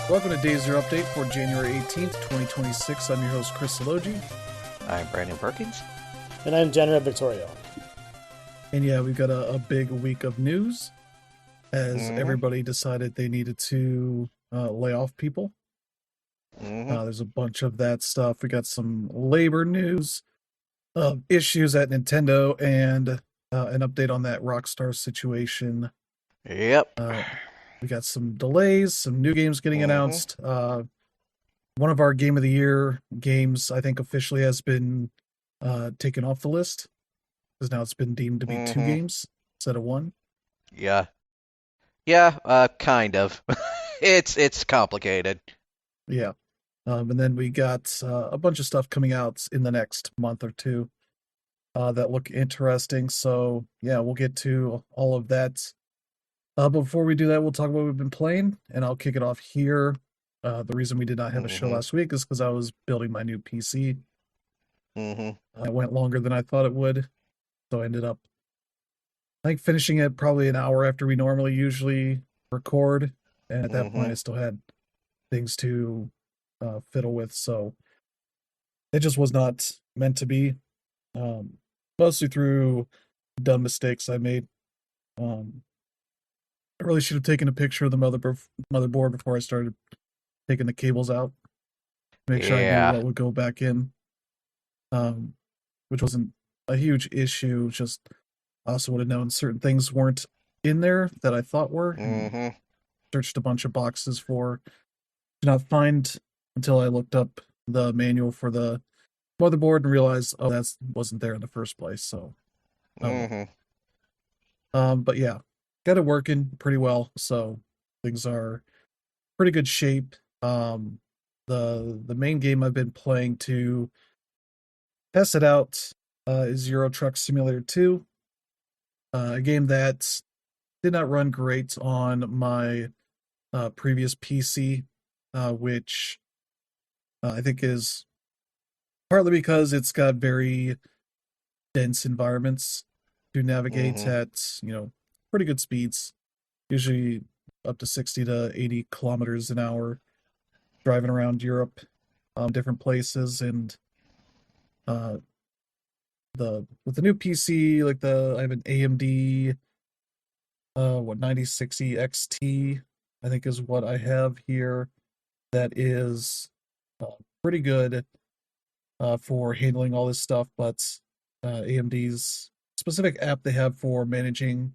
Welcome to Day Zero Update for January 18th, 2026. I'm your host, Chris Salogi. I'm Brandon Perkins. And I'm Jenna Victorio. And yeah, we've got a big week of news as everybody decided they needed to lay off people. There's a bunch of that stuff. We got some labor news, issues at Nintendo, and an update on that Rockstar situation. Yep. We got some delays, some new games getting announced. One of our Game of the Year games, I think, officially has been taken off the list because now it's been deemed to be two games instead of one. Yeah. Kind of. It's complicated. Yeah. And then we got a bunch of stuff coming out in the next month or two that look interesting. So yeah, we'll get to all of that. Before we do that, we'll talk about what we've been playing, and I'll kick it off here. The reason we did not have a show last week is because I was building my new PC. It went longer than I thought it would, so I ended up, I think, finishing it probably an hour after we usually record, and at that point I still had things to fiddle with, so it just was not meant to be, mostly through dumb mistakes I made. I really should have taken a picture of the motherboard before I started taking the cables out. Make sure I knew what would go back in, which wasn't a huge issue. Just I also would have known certain things weren't in there that I thought were. Searched a bunch of boxes for, did not find until I looked up the manual for the motherboard and realized, oh, that wasn't there in the first place. So, but yeah, got it working pretty well. So things are pretty good shape. The main game I've been playing to test it out is Euro Truck Simulator 2, a game that did not run great on my previous PC, which I think is partly because it's got very dense environments to navigate at, pretty good speeds, usually up to 60 to 80 kilometers an hour, driving around Europe, different places. And with the new PC, I have an AMD 9060 XT, I think is what I have here, that is pretty good for handling all this stuff. But AMD's specific app they have for managing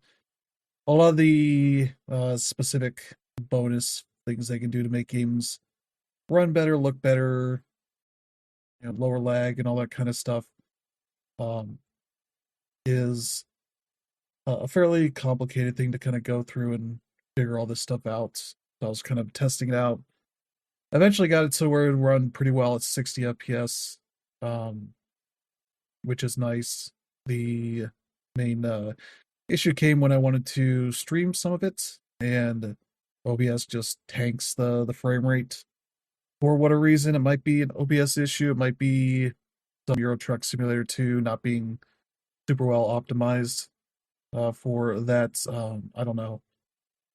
a lot of the specific bonus things they can do to make games run better, look better, lower lag and all that kind of stuff, is a fairly complicated thing to kind of go through and figure all this stuff out. So I was kind of testing it out. Eventually got it to where it would run pretty well at 60 FPS, which is nice. The main issue came when I wanted to stream some of it, and OBS just tanks the frame rate for whatever reason. It might be an OBS issue. It might be some Euro Truck Simulator 2 not being super well optimized for that. I don't know.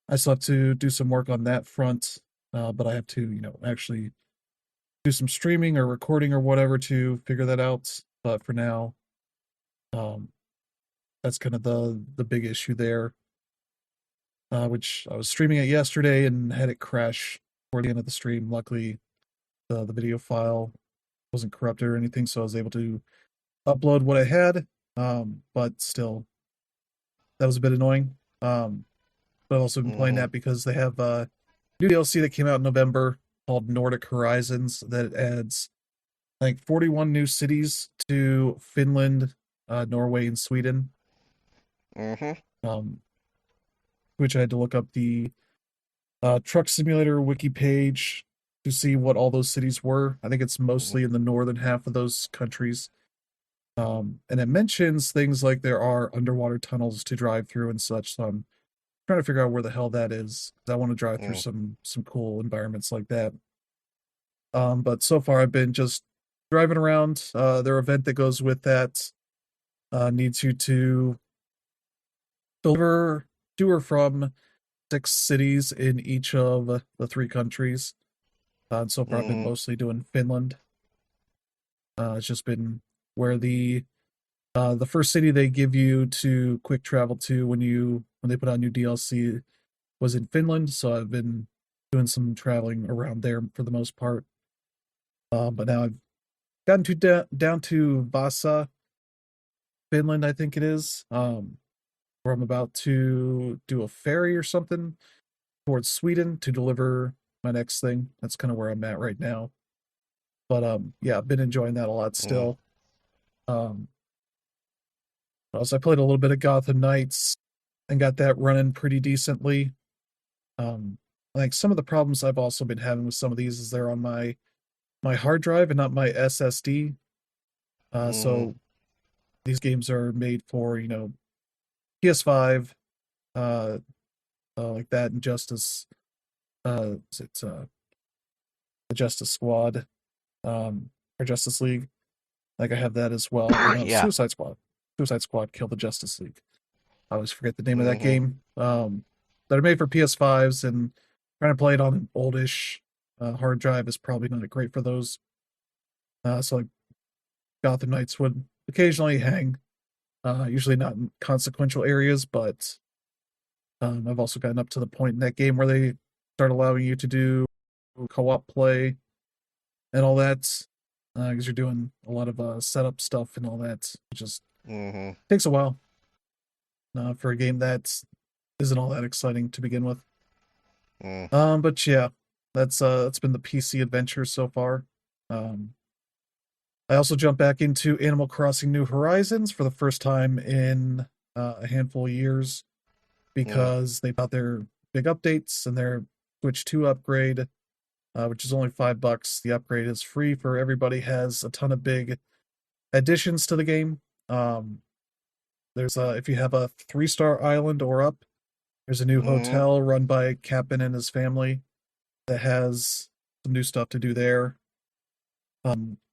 I still have to do some work on that front, but I have to, actually do some streaming or recording or whatever to figure that out. But for now, that's kind of the big issue there, which I was streaming it yesterday and had it crash toward the end of the stream. Luckily, the video file wasn't corrupted or anything, so I was able to upload what I had, but still, that was a bit annoying. But I've also been playing that because they have a new DLC that came out in November called Nordic Horizons that adds, I think, 41 new cities to Finland, Norway, and Sweden. Which I had to look up the Truck Simulator wiki page to see what all those cities were. I think it's mostly in the northern half of those countries. And it mentions things like there are underwater tunnels to drive through and such. So I'm trying to figure out where the hell that is. I want to drive through some cool environments like that. But so far I've been just driving around. Their event that goes with that needs you to deliver to or from 6 cities in each of the 3 countries. And so far, I've been mostly doing Finland. It's just been where the first city they give you to quick travel to when they put out new DLC was in Finland. So I've been doing some traveling around there for the most part. But now I've gotten down to Vasa, Finland, I think it is, where I'm about to do a ferry or something towards Sweden to deliver my next thing. That's kind of where I'm at right now. But yeah, I've been enjoying that a lot still. Um, also, I played a little bit of Gotham Knights and got that running pretty decently. Like some of the problems I've also been having with some of these is they're on my hard drive and not my SSD. So these games are made for PS5, uh, like that, and Justice. It's the Justice Squad, or Justice League. Like I have that as well. Or no, Yeah. Suicide Squad. Suicide Squad killed the Justice League. I always forget the name of that game. That are made for PS5s, and trying to play it on an oldish hard drive is probably not great for those. So like Gotham Knights would occasionally hang, usually not in consequential areas, but I've also gotten up to the point in that game where they start allowing you to do co-op play and all that, because you're doing a lot of setup stuff and all that. It just takes a while for a game that isn't all that exciting to begin with. But yeah, that's been the PC adventure so far. I also jumped back into Animal Crossing New Horizons for the first time in a handful of years because they got their big updates and their Switch 2 upgrade, which is only $5. The upgrade is free for everybody, has a ton of big additions to the game. There's if you have a 3-star island or up, there's a new hotel run by Captain and his family that has some new stuff to do there.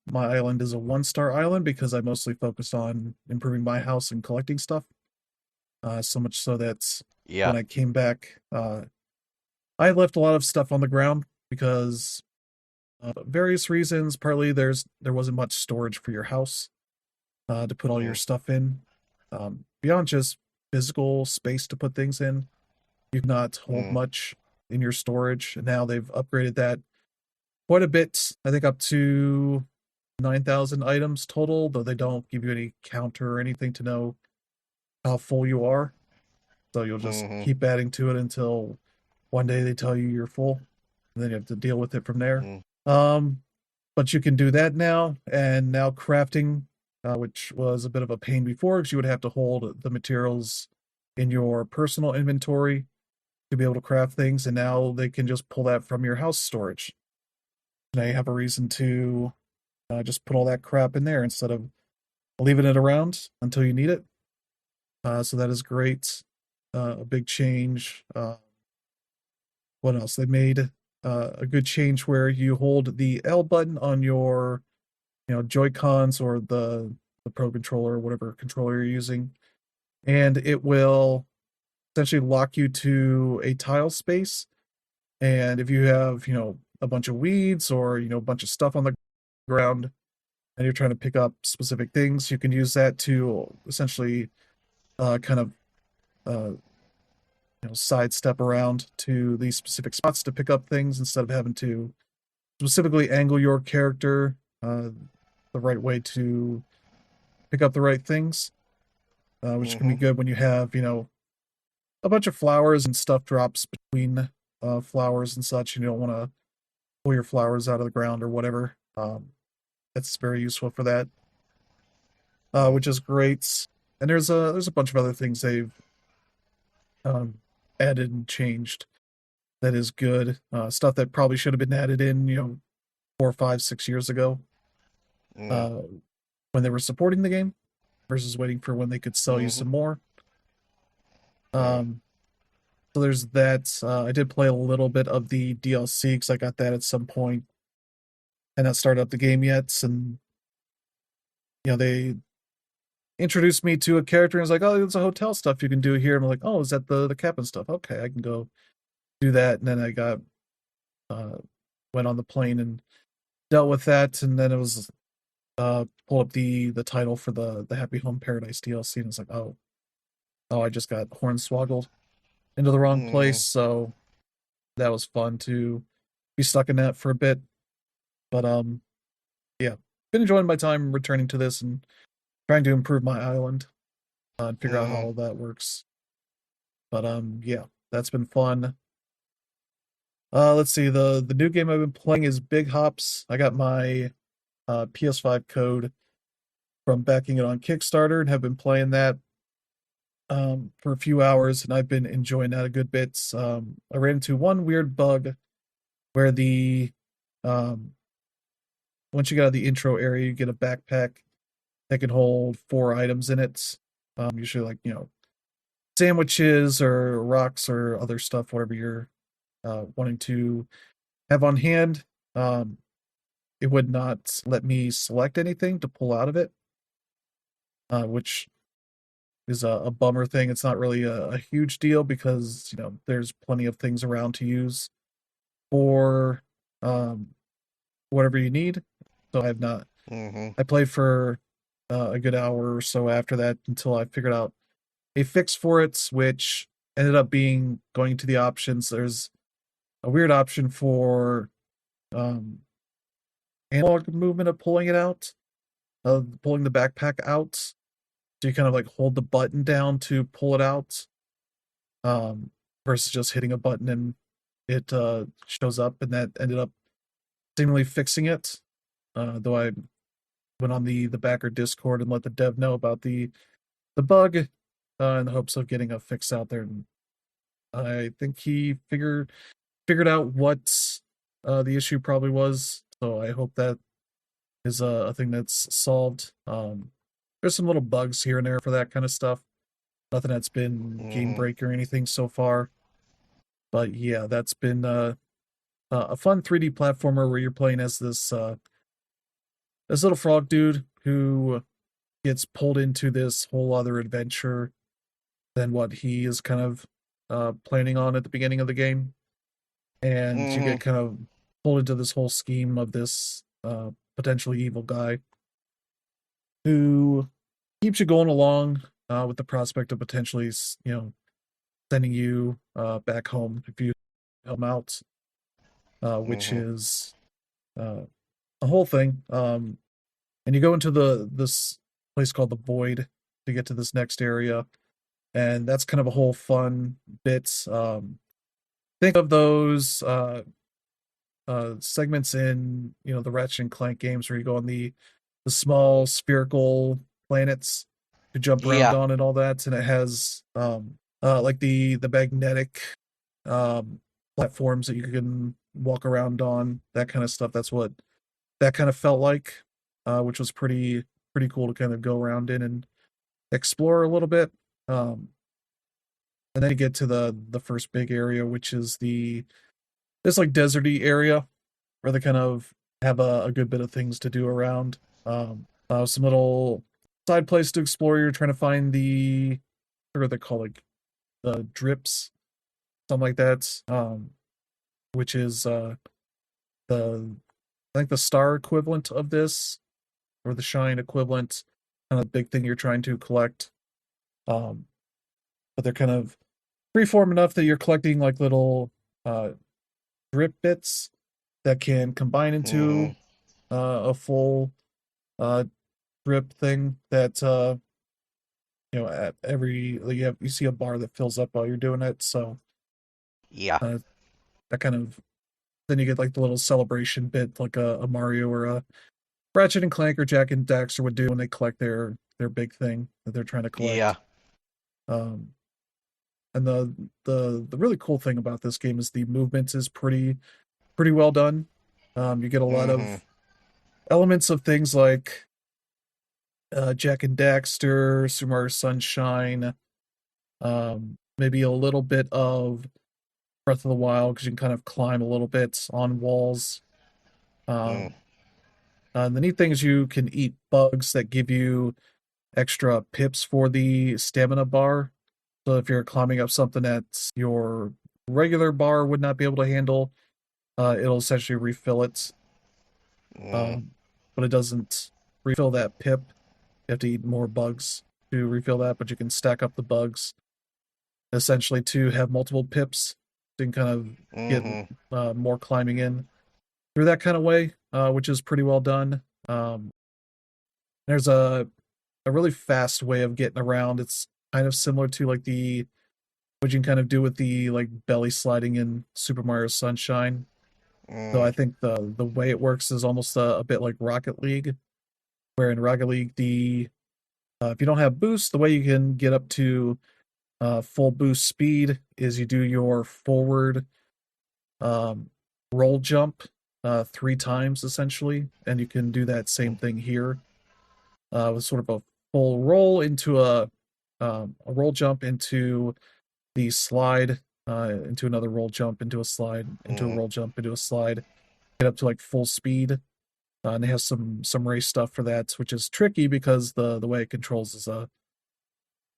My island is a 1-star island because I mostly focused on improving my house and collecting stuff. So much so that when I came back, I left a lot of stuff on the ground because various reasons. Partly there wasn't much storage for your house to put all your stuff in. Beyond just physical space to put things in, you cannot hold much in your storage. And now they've upgraded that quite a bit. I think up to 9,000 items total, though they don't give you any counter or anything to know how full you are. So you'll just keep adding to it until one day they tell you you're full, and then you have to deal with it from there. But you can do that now, and now crafting, which was a bit of a pain before because you would have to hold the materials in your personal inventory to be able to craft things, and now they can just pull that from your house storage. Now you have a reason to just put all that crap in there instead of leaving it around until you need it. So that is great. A big change. What else? They made a good change where you hold the L button on your, Joy-Cons or the Pro Controller or whatever controller you're using, and it will essentially lock you to a tile space. And if you have, a bunch of weeds or, a bunch of stuff on the ground and you're trying to pick up specific things, you can use that to essentially kind of sidestep around to these specific spots to pick up things instead of having to specifically angle your character the right way to pick up the right things, which can be good when you have, a bunch of flowers and stuff drops between flowers and such, and you don't want to pull your flowers out of the ground or whatever. That's very useful for that, which is great. And there's a bunch of other things they've added and changed that is good. Stuff that probably should have been added in, 4, 5, 6 years ago, when they were supporting the game, versus waiting for when they could sell you some more. So there's that. I did play a little bit of the DLC because I got that at some point, and not started up the game yet. And they introduced me to a character and was like, "Oh, there's a hotel stuff you can do here." And I'm like, "Oh, is that the captain stuff? Okay, I can go do that." And then I got went on the plane and dealt with that, and then it was pull up the title for the Happy Home Paradise DLC, and it's like, oh, I just got hornswoggled into the wrong place, so that was fun to be stuck in that for a bit. But yeah, been enjoying my time returning to this and trying to improve my island and figure out how all that works. But yeah, that's been fun. Let's see, the new game I've been playing is Big Hops. I got my PS5 code from backing it on Kickstarter and have been playing that for a few hours, and I've been enjoying that a good bit. I ran into one weird bug where the once you get out of the intro area, you get a backpack that can hold 4 items in it. Usually like, sandwiches or rocks or other stuff, whatever you're wanting to have on hand. It would not let me select anything to pull out of it, which is a bummer thing. It's not really a huge deal because, there's plenty of things around to use for whatever you need. So I have not. I played for a good hour or so after that until I figured out a fix for it, which ended up being going to the options. There's a weird option for analog movement of pulling it out, pulling the backpack out. So you kind of like hold the button down to pull it out, versus just hitting a button and it shows up, and that ended up seemingly fixing it. Though I went on the backer Discord and let the dev know about the bug in the hopes of getting a fix out there. And I think he figured out what the issue probably was. So I hope that is a thing that's solved. There's some little bugs here and there for that kind of stuff. Nothing that's been game breaking or anything so far. But yeah, that's been a fun 3D platformer where you're playing as this little frog dude who gets pulled into this whole other adventure than what he is kind of planning on at the beginning of the game. And you get kind of pulled into this whole scheme of this potentially evil guy who keeps you going along with the prospect of potentially, sending you back home if you help him out, which is a whole thing. And you go into this place called the Void to get to this next area, and that's kind of a whole fun bit. Think of those segments in the Ratchet and Clank games where you go on the small spherical planets to jump around on and all that, and it has like the magnetic platforms that you can walk around on, that kind of stuff. That's what that kind of felt like, which was pretty cool to kind of go around in and explore a little bit. And then you get to the first big area, which is this like deserty area where they kind of have a good bit of things to do around. Some little side place to explore. You're trying to find what are they called, like the drips, something like that. Which is I think the star equivalent of this, or the shine equivalent, kind of big thing you're trying to collect. But they're kind of freeform enough that you're collecting like little drip bits that can combine into a full drip thing that at every you see a bar that fills up while you're doing it. So that kind of, then you get like the little celebration bit like a Mario or a Ratchet and Clank or Jack and Daxter would do when they collect their big thing that they're trying to collect. And the really cool thing about this game is the movement is pretty well done. You get a lot of elements of things like Jack and Daxter, Super Mario Sunshine, maybe a little bit of Breath of the Wild, because you can kind of climb a little bit on walls. The neat thing is you can eat bugs that give you extra pips for the stamina bar. So if you're climbing up something that your regular bar would not be able to handle, it'll essentially refill it. Mm. Um, but it doesn't refill that pip. You have to eat more bugs to refill that, but you can stack up the bugs essentially to have multiple pips. So you can kind of get Mm-hmm. more climbing in through that kind of way, which is pretty well done. There's a really fast way of getting around. It's kind of similar to like the what you can kind of do with the like belly sliding in Super Mario Sunshine. So Mm. I think the way it works is almost a bit like Rocket League, where in Rocket League the if you don't have boost, the way you can get up to full boost speed is you do your forward um, roll jump 3 times essentially, and you can do that same thing here with sort of a full roll into a roll jump into the slide, into another roll jump into a slide, into a Mm. roll jump into a slide, get up to like full speed. And they have some race stuff for that, which is tricky because the way it controls is a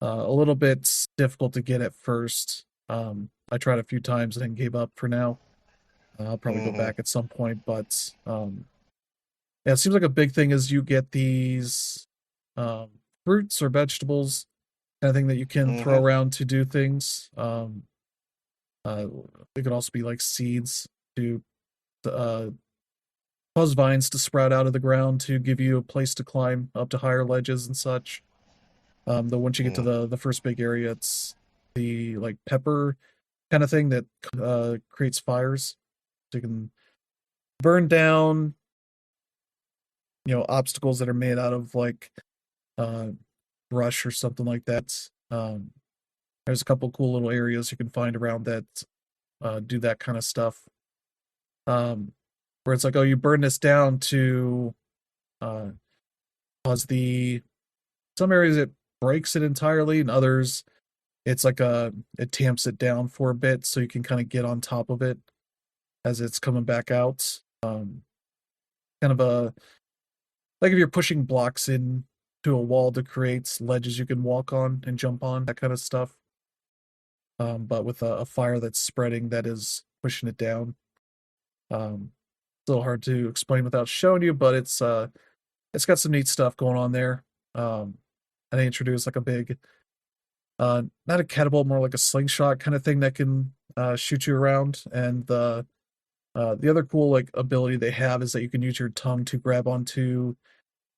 little bit difficult to get at first. I tried a few times and then gave up for now. I'll probably go Mm-hmm. back at some point, but yeah, it seems like a big thing is you get these um, fruits or vegetables kind of thing that you can throw Mm-hmm. around to do things. Uh, it could also be like seeds to uh, cause vines to sprout out of the ground to give you a place to climb up to higher ledges and such. Though once you get to Mm. the first big area, it's the like pepper kind of thing that creates fires. So you can burn down, obstacles that are made out of like uh, brush or something like that. There's a couple cool little areas you can find around that do that kind of stuff. Um, where it's like, oh, you burn this down to uh, cause the some areas it breaks it entirely, and others it's like it tamps it down for a bit so you can kind of get on top of it as it's coming back out. Kind of a like if you're pushing blocks in to a wall to create ledges you can walk on and jump on, that kind of stuff. But with a fire that's spreading that is pushing it down. It's a little hard to explain without showing you, but it's got some neat stuff going on there. And they introduced like a big not a catapult, more like a slingshot kind of thing that can shoot you around. And the other cool like ability they have is that you can use your tongue to grab onto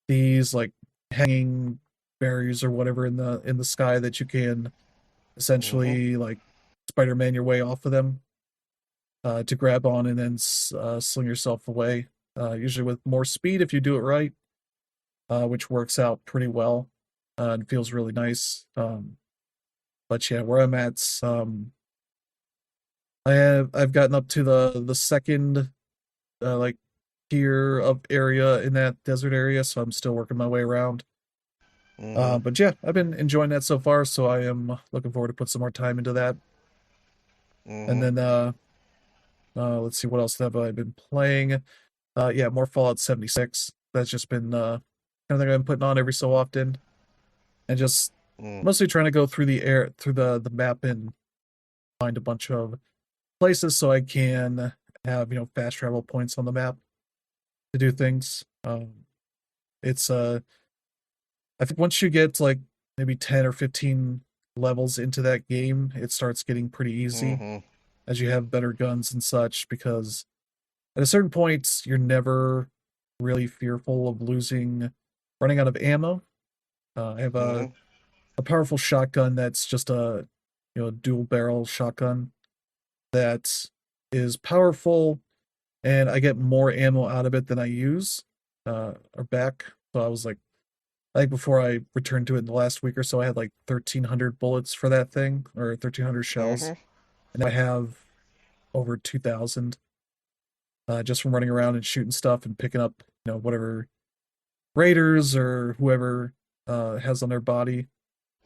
these like hanging berries or whatever in the sky that you can Mm-hmm. essentially like Spider-Man your way off of them to grab on and then sling yourself away. Usually with more speed if you do it right, which works out pretty well and feels really nice. But yeah, where I'm at, I've gotten up to the second like tier of area in that desert area, so I'm still working my way around. Mm-hmm. But yeah, I've been enjoying that so far, so I am looking forward to put some more time into that. And Mm-hmm. then let's see what else have I been playing. Yeah, more Fallout 76. That's just been kind of thing I've been putting on every so often, and just Mm. mostly trying to go through the map and find a bunch of places so I can have fast travel points on the map to do things. It's I think once you get like maybe 10 or 15 levels into that game, it starts getting pretty easy Mm-hmm. as you have better guns and such because at a certain point you're never really fearful of running out of ammo. I have Mm-hmm. a powerful shotgun that's just a dual barrel shotgun that is powerful and I get more ammo out of it than I use or back. So I was like, I think before I returned to it in the last week or so, I had like 1,300 bullets for that thing or 1,300 shells, Mm-hmm. and I have over 2,000 just from running around and shooting stuff and picking up whatever raiders or whoever has on their body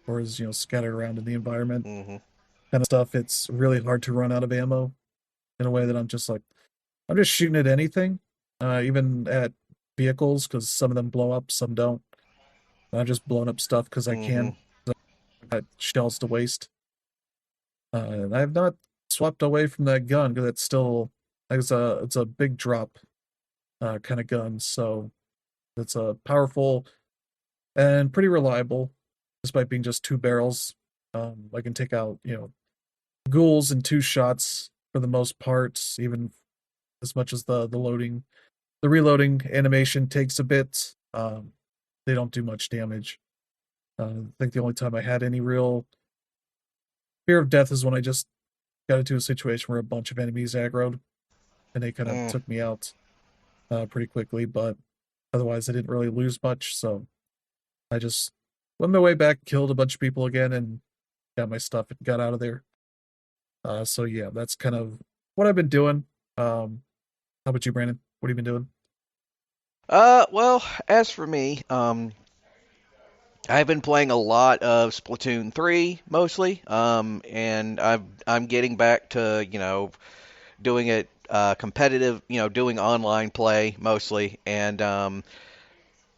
or is scattered around in the environment Mm-hmm. kind of stuff. It's really hard to run out of ammo in a way that I'm just shooting at anything, even at vehicles because some of them blow up, some don't. I'm just blowing up stuff because I Mm-hmm. can. I've got shells to waste. And I have not swapped away from that gun because Like it's a big drop kind of gun, so it's a powerful and pretty reliable, despite being just two barrels. I can take out ghouls in two shots for the most part, even as much as the reloading animation takes a bit. They don't do much damage. I think the only time I had any real fear of death is when I just got into a situation where a bunch of enemies aggroed and they kind of took me out pretty quickly. But otherwise, I didn't really lose much. So I just went my way back, killed a bunch of people again, and got my stuff and got out of there. So yeah, that's kind of what I've been doing. How about you, Brandon? What have you been doing? Well, as for me, I've been playing a lot of Splatoon 3 mostly, and I'm getting back to doing it competitive, doing online play mostly, and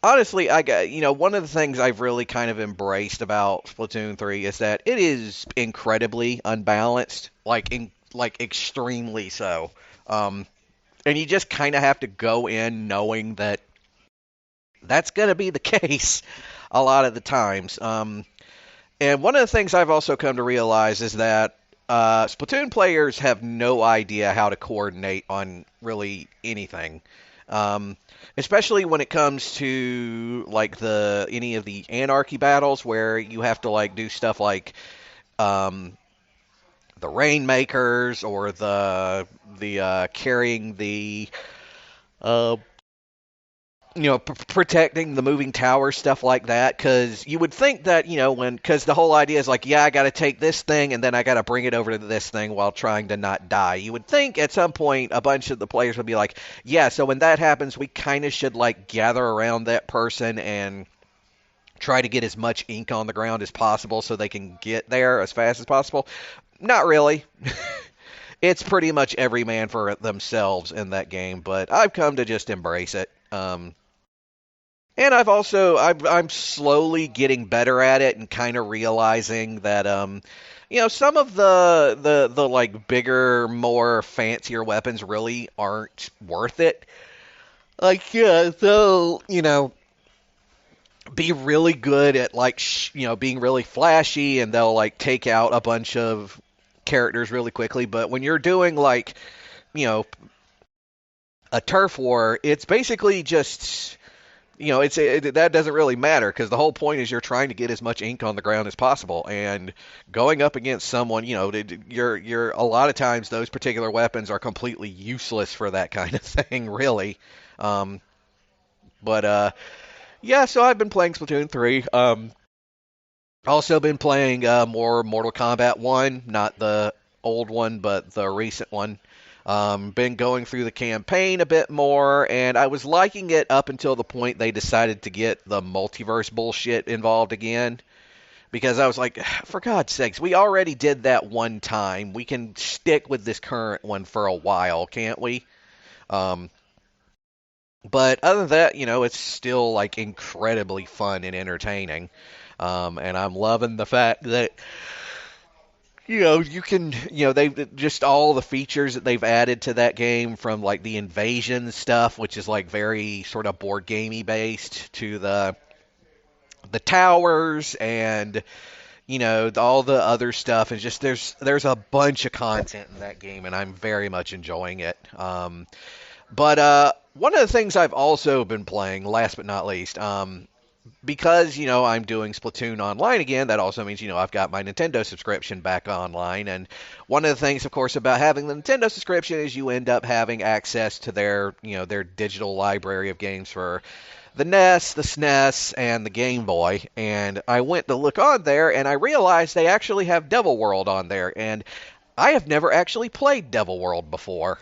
honestly, I got one of the things I've really kind of embraced about Splatoon 3 is that it is incredibly unbalanced, like extremely so, and you just kind of have to go in knowing that that's going to be the case a lot of the times. And one of the things I've also come to realize is that Splatoon players have no idea how to coordinate on really anything, especially when it comes to like any of the anarchy battles where you have to like do stuff like the rainmakers or the carrying the uh, protecting the moving tower, stuff like that, because you would think that, because the whole idea is like, yeah, I got to take this thing and then I got to bring it over to this thing while trying to not die. You would think at some point a bunch of the players would be like, yeah, so when that happens, we kind of should like gather around that person and try to get as much ink on the ground as possible so they can get there as fast as possible. Not really. It's pretty much every man for themselves in that game, but I've come to just embrace it. And I'm slowly getting better at it and kind of realizing that some of the like bigger, more fancier weapons really aren't worth it. Like yeah, so be really good at like being really flashy, and they'll like take out a bunch of characters really quickly. But when you're doing like a turf war, it's basically just that doesn't really matter because the whole point is you're trying to get as much ink on the ground as possible, and going up against someone, you're a lot of times those particular weapons are completely useless for that kind of thing, really. But yeah, so I've been playing Splatoon 3. Also been playing more Mortal Kombat 1, not the old one, but the recent one. Been going through the campaign a bit more, and I was liking it up until the point they decided to get the multiverse bullshit involved again. Because I was like, for God's sakes, we already did that one time. We can stick with this current one for a while, can't we? But other than that, it's still like incredibly fun and entertaining. And I'm loving the fact that you can, they've just all the features that they've added to that game, from like the invasion stuff, which is like very sort of board gamey based, to the towers and all the other stuff. And just there's a bunch of content in that game, and I'm very much enjoying it. But one of the things I've also been playing, last but not least, because, I'm doing Splatoon online again, that also means, I've got my Nintendo subscription back online. And one of the things, of course, about having the Nintendo subscription is you end up having access to their digital library of games for the NES, the SNES, and the Game Boy. And I went to look on there, and I realized they actually have Devil World on there. And I have never actually played Devil World before.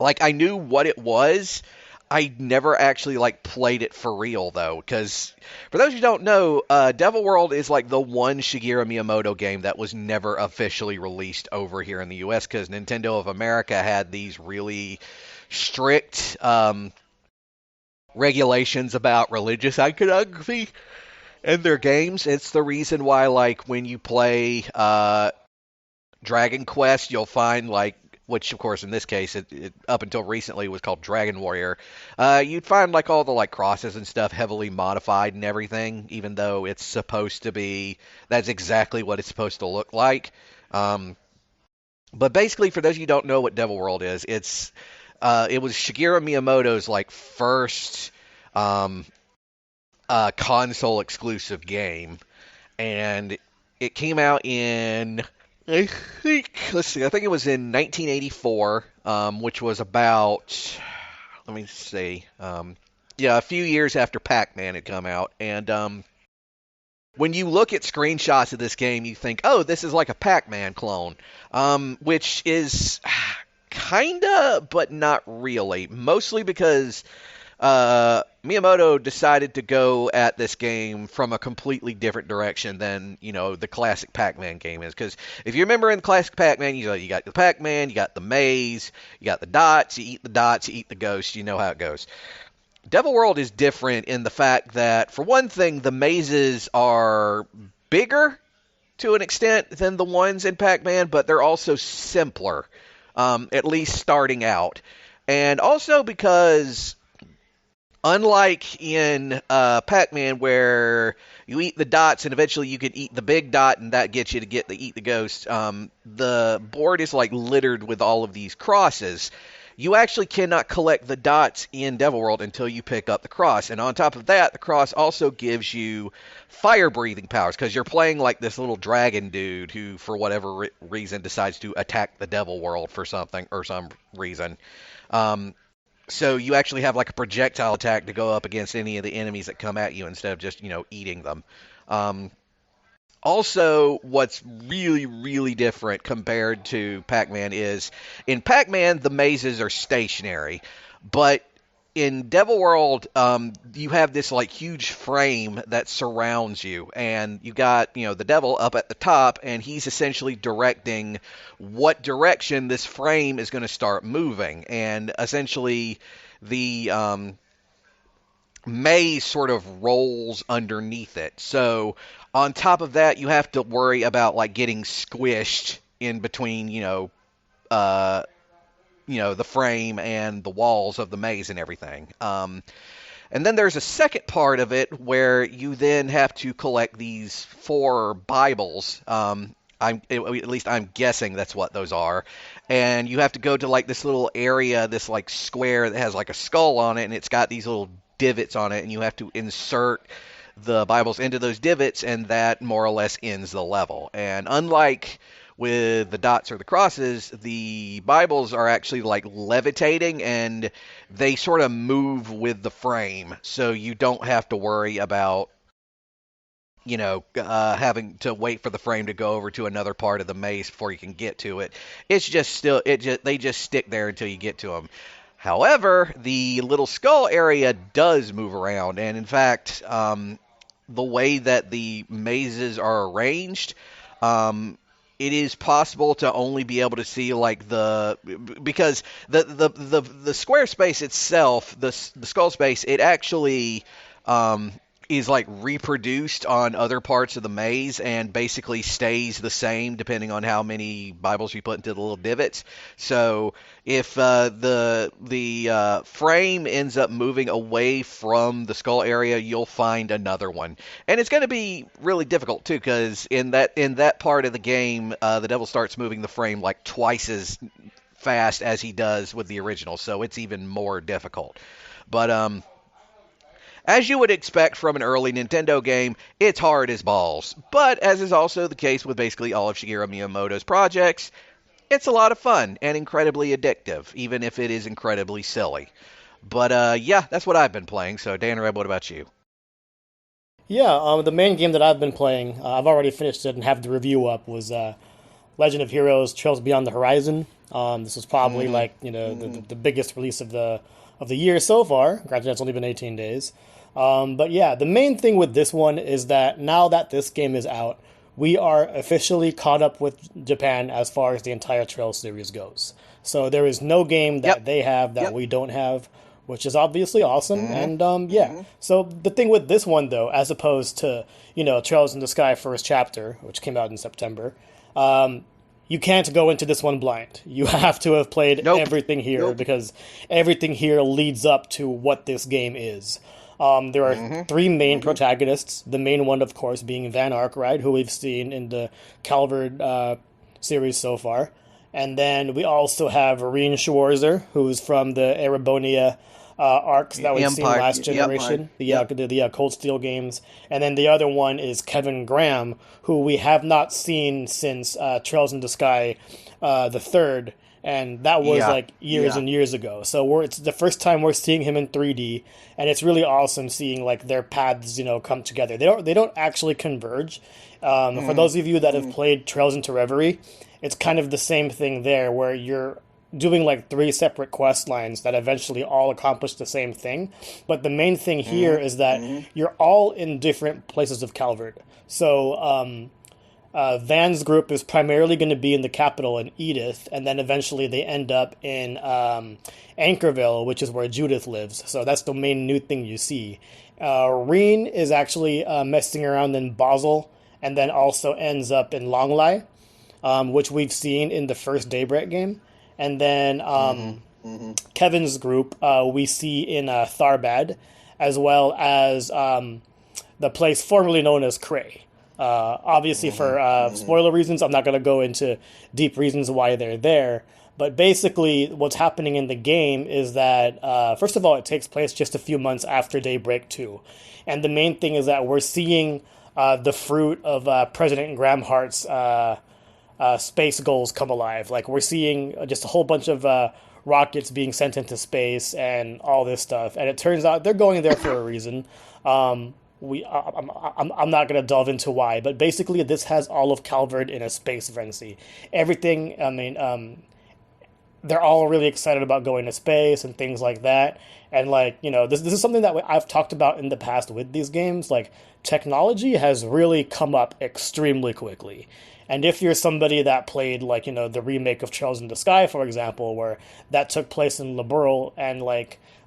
Like, I knew what it was. I never actually like played it for real though, because for those who don't know, Devil World is like the one Shigeru Miyamoto game that was never officially released over here in the U.S. because Nintendo of America had these really strict regulations about religious iconography in their games. It's the reason why, like, when you play Dragon Quest, you'll find like which of course in this case it up until recently was called Dragon Warrior, you'd find like all the like crosses and stuff heavily modified and everything, even though it's supposed to be that's exactly what it's supposed to look like. But basically, for those of you who don't know what Devil World is, it was Shigeru Miyamoto's like first console exclusive game, and it came out in I think it was in 1984, which was about let me see, yeah, a few years after Pac-Man had come out, and when you look at screenshots of this game, you think, oh, this is like a Pac-Man clone, which is kinda, but not really. Mostly because Miyamoto decided to go at this game from a completely different direction than, the classic Pac-Man game is. Because if you remember in classic Pac-Man, you got the Pac-Man, you got the maze, you got the dots, you eat the dots, you eat the ghosts, you know how it goes. Devil World is different in the fact that, for one thing, the mazes are bigger to an extent than the ones in Pac-Man, but they're also simpler, at least starting out. And also because, unlike in Pac-Man, where you eat the dots and eventually you can eat the big dot and that gets you to eat the ghost, the board is like littered with all of these crosses. You actually cannot collect the dots in Devil World until you pick up the cross. And on top of that, the cross also gives you fire-breathing powers, because you're playing like this little dragon dude who, for whatever reason, decides to attack the Devil World for something or some reason. So you actually have like a projectile attack to go up against any of the enemies that come at you instead of just, eating them. Also, what's really, really different compared to Pac-Man is, in Pac-Man, the mazes are stationary, but in Devil World, you have this like huge frame that surrounds you, and you got, the devil up at the top, and he's essentially directing what direction this frame is going to start moving, and essentially the maze sort of rolls underneath it. So on top of that, you have to worry about like getting squished in between, the frame and the walls of the maze and everything. And then there's a second part of it where you then have to collect these 4 Bibles. At least I'm guessing that's what those are. And you have to go to like this little area, this like square that has like a skull on it, and it's got these little divots on it, and you have to insert the Bibles into those divots, and that more or less ends the level. And unlike with the dots or the crosses, the Bibles are actually like levitating, and they sort of move with the frame, so you don't have to worry about having to wait for the frame to go over to another part of the maze before you can get to it. It's just they just stick there until you get to them. However, the little skull area does move around, and in fact, the way that the mazes are arranged, it is possible to only be able to see like because the square space itself, the skull space, it actually is like reproduced on other parts of the maze and basically stays the same depending on how many Bibles you put into the little divots. So if the frame ends up moving away from the skull area, you'll find another one, and it's going to be really difficult too, because in that part of the game, the devil starts moving the frame like twice as fast as he does with the original, so it's even more difficult. But as you would expect from an early Nintendo game, it's hard as balls. But as is also the case with basically all of Shigeru Miyamoto's projects, it's a lot of fun and incredibly addictive, even if it is incredibly silly. But yeah, that's what I've been playing. So Dan Reb, what about you? Yeah, the main game that I've been playing, I've already finished it and have the review up, was Legend of Heroes: Trails Beyond the Horizon. This was probably the biggest release of the year so far. Granted, it's only been 18 days. But yeah, the main thing with this one is that now that this game is out, we are officially caught up with Japan as far as the entire Trail series goes. So there is no game that they have that we don't have, which is obviously awesome. And so the thing with this one, though, as opposed to, Trails in the Sky First Chapter, which came out in September, you can't go into this one blind. You have to have played everything here because everything here leads up to what this game is. There are three main protagonists. The main one, of course, being Van Arkwright, who we've seen in the Calvard series so far. And then we also have Reen Schwarzer, who's from the Erebonia arcs that we've seen last generation, the Cold Steel games. And then the other one is Kevin Graham, who we have not seen since Trails in the Sky the third, and that was years and years ago. So it's the first time we're seeing him in 3D, and it's really awesome seeing like their paths, come together. They don't actually converge. For those of you that have played Trails into Reverie, it's kind of the same thing there, where you're doing like three separate quest lines that eventually all accomplish the same thing. But the main thing here is that you're all in different places of Calvard. So Van's group is primarily going to be in the capital in Edith, and then eventually they end up in Anchorville, which is where Judith lives. So that's the main new thing you see. Reen is actually messing around in Basel, and then also ends up in Longley, which we've seen in the first Daybreak game. And then Kevin's group we see in Tharbad, as well as the place formerly known as Cray. Obviously, for spoiler reasons, I'm not going to go into deep reasons why they're there. But basically, what's happening in the game is that, first of all, it takes place just a few months after Daybreak 2. And the main thing is that we're seeing the fruit of President Graham Hart's space goals come alive. Like, we're seeing just a whole bunch of rockets being sent into space and all this stuff. And it turns out they're going there for a reason. I'm not going to delve into why, but basically this has all of Calvard in a space frenzy. Everything, they're all really excited about going to space and things like that. And this is something that I've talked about in the past with these games. Like, technology has really come up extremely quickly. And if you're somebody that played, the remake of Trails in the Sky, for example, where that took place in Liberl, and,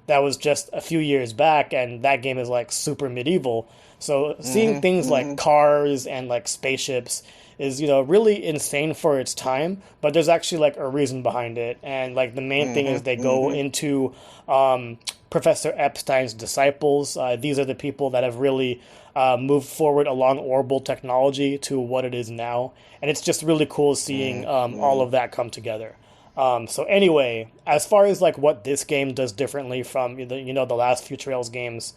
that was just a few years back, and that game is, super medieval. So seeing things like cars and, spaceships is, really insane for its time, but there's actually, a reason behind it. And, the main thing is they go into Professor Epstein's disciples. These are the people that have really moved forward along orbital technology to what it is now. And it's just really cool seeing all of that come together. So anyway, as far as what this game does differently from the last few Trails games,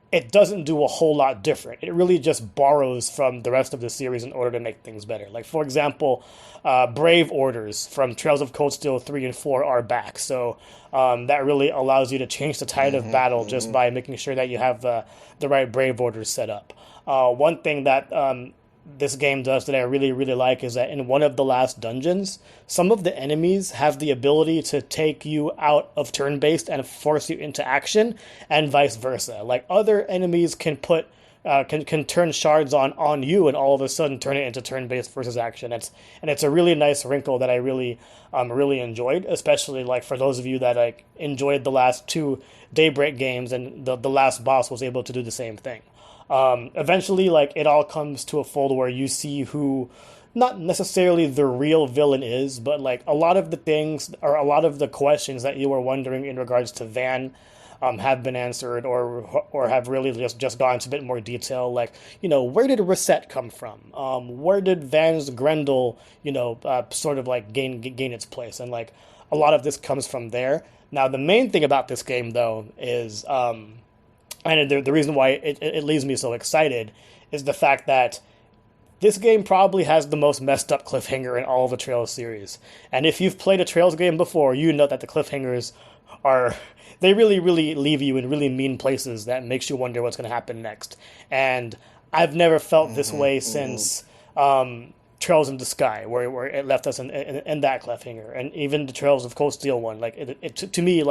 it doesn't do a whole lot different. It really just borrows from the rest of the series in order to make things better. Like, for example, Brave Orders from Trails of Cold Steel 3 and 4 are back. So that really allows you to change the tide of battle just by making sure that you have the right Brave Orders set up. One thing that this game does that I really, really like is that in one of the last dungeons, some of the enemies have the ability to take you out of turn-based and force you into action, and vice versa. Like, other enemies can put can turn shards on you and all of a sudden turn it into turn-based versus action. It's a really nice wrinkle that I really really enjoyed, especially for those of you that enjoyed the last two Daybreak games, and the last boss was able to do the same thing. Eventually, it all comes to a fold where you see who, not necessarily the real villain is, but a lot of the things, or a lot of the questions that you were wondering in regards to Van have been answered, or have really just gone into a bit more detail. Where did Reset come from? Where did Van's Grendel, sort of gain its place? And a lot of this comes from there. Now, the main thing about this game, though, is and the reason why it leaves me so excited is the fact that this game probably has the most messed up cliffhanger in all of the Trails series. And if you've played a Trails game before, you know that the cliffhangers they really, really leave you in really mean places that makes you wonder what's going to happen next. And I've never felt this way since Trails in the Sky, where it left us in that cliffhanger. And even the Trails of Cold Steel one, to me,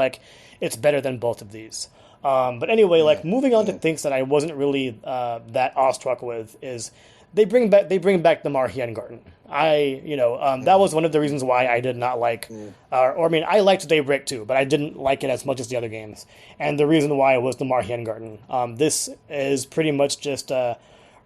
it's better than both of these. But anyway, moving on to things that I wasn't really that awestruck with is they bring back the Marhian Garden. That was one of the reasons why I did not like, I liked Daybreak 2, but I didn't like it as much as the other games. And the reason why was the Marhian Garden. This is pretty much just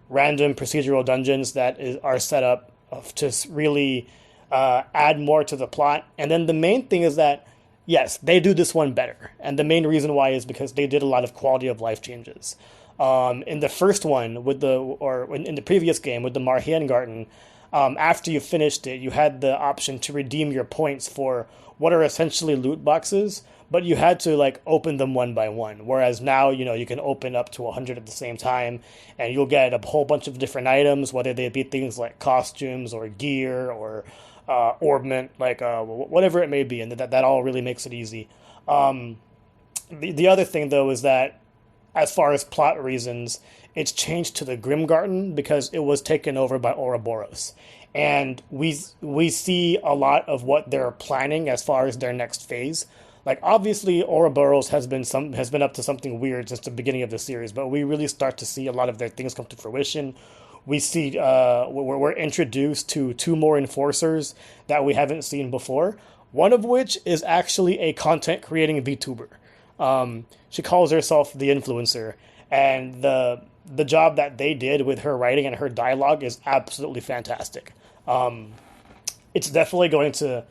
random procedural dungeons that are set up to really add more to the plot. And then the main thing is that yes, they do this one better, and the main reason why is because they did a lot of quality of life changes. In the first one in the previous game with the Marhien Garden, after you finished it, you had the option to redeem your points for what are essentially loot boxes, but you had to like open them one by one. Whereas now, you can open up to 100 at the same time, and you'll get a whole bunch of different items, whether they be things like costumes or gear or orbment, like whatever it may be, and that all really makes it easy. The other thing though is that as far as plot reasons, it's changed to the Grimgarten because it was taken over by Ouroboros. And we see a lot of what they're planning as far as their next phase. Like obviously Ouroboros has been up to something weird since the beginning of the series, but we really start to see a lot of their things come to fruition. We see we're introduced to two more enforcers that we haven't seen before. One of which is actually a content creating VTuber. She calls herself the Influencer, and the job that they did with her writing and her dialogue is absolutely fantastic. It's definitely going to,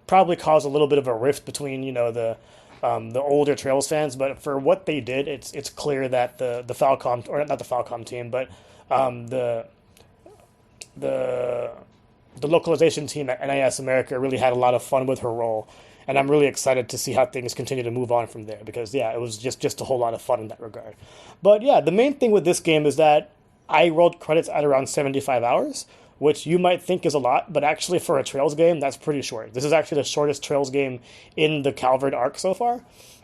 probably cause a little bit of a rift between, the older Trails fans, but for what they did, it's clear that the Falcom, or not the Falcom team, but the localization team at NIS America really had a lot of fun with her role. And I'm really excited to see how things continue to move on from there because, yeah, it was just a whole lot of fun in that regard. But, yeah, the main thing with this game is that I rolled credits at around 75 hours, which you might think is a lot, but actually for a Trails game, that's pretty short. This is actually the shortest Trails game in the Calvard arc so far.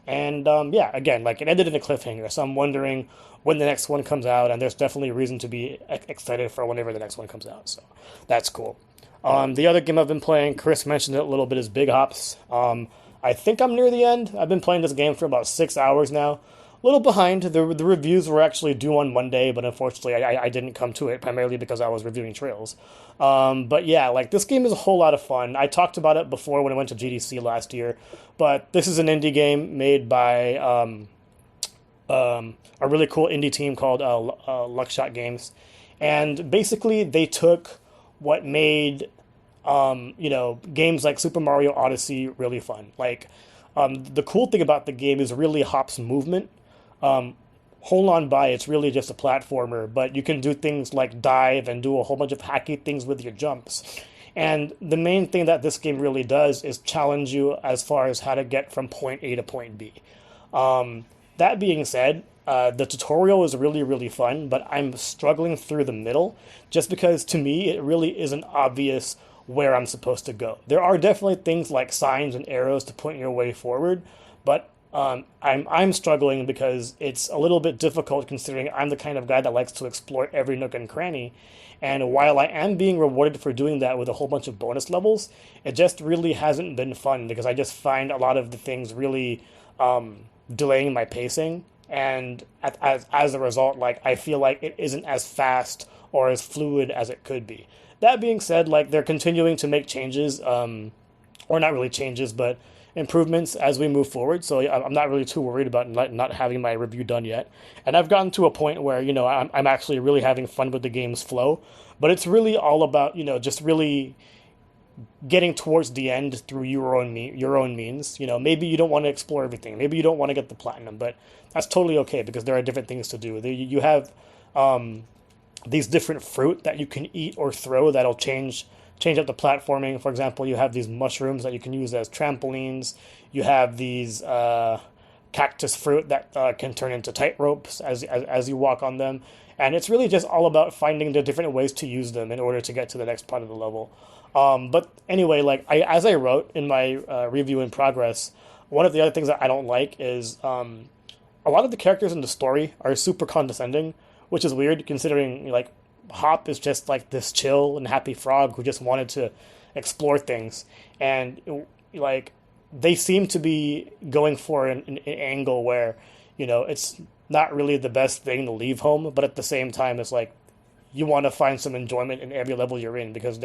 And, yeah, again, like it ended in a cliffhanger, so I'm wondering when the next one comes out, and there's definitely a reason to be excited for whenever the next one comes out, so that's cool. The other game I've been playing, Chris mentioned it a little bit, is Big Hops. I think I'm near the end. I've been playing this game for about 6 hours now. A little behind. The reviews were actually due on Monday, but unfortunately I didn't come to it, primarily because I was reviewing Trails. But yeah, like this game is a whole lot of fun. I talked about it before when I went to GDC last year, but this is an indie game made by a really cool indie team called Luckshot Games. And basically they took what made games like Super Mario Odyssey really fun. Like the cool thing about the game is really Hop's movement. Hold on by, it's really just a platformer, but you can do things like dive and do a whole bunch of hacky things with your jumps. And the main thing that this game really does is challenge you as far as how to get from point A to point B. That being said, the tutorial is really, really fun, but I'm struggling through the middle just because to me it really isn't obvious where I'm supposed to go. There are definitely things like signs and arrows to point your way forward, but I'm struggling because it's a little bit difficult considering I'm the kind of guy that likes to explore every nook and cranny. And while I am being rewarded for doing that with a whole bunch of bonus levels, it just really hasn't been fun because I just find a lot of the things really delaying my pacing. And as a result, like I feel like it isn't as fast or as fluid as it could be. That being said, like they're continuing to make changes, or not really changes, but improvements as we move forward. So I'm not really too worried about not having my review done yet. And I've gotten to a point where I'm actually really having fun with the game's flow. But it's really all about just really getting towards the end through your own means. Maybe you don't want to explore everything. Maybe you don't want to get the platinum, but that's totally okay because there are different things to do. You have these different fruit that you can eat or throw that'll change up the platforming. For example, you have these mushrooms that you can use as trampolines. You have these cactus fruit that can turn into tight ropes as you walk on them. And it's really just all about finding the different ways to use them in order to get to the next part of the level. But anyway, like as I wrote in my review in progress, one of the other things that I don't like is a lot of the characters in the story are super condescending, which is weird considering like Hop is just like this chill and happy frog who just wanted to explore things, and like they seem to be going for an angle where it's not really the best thing to leave home, but at the same time it's like you want to find some enjoyment in every level you're in because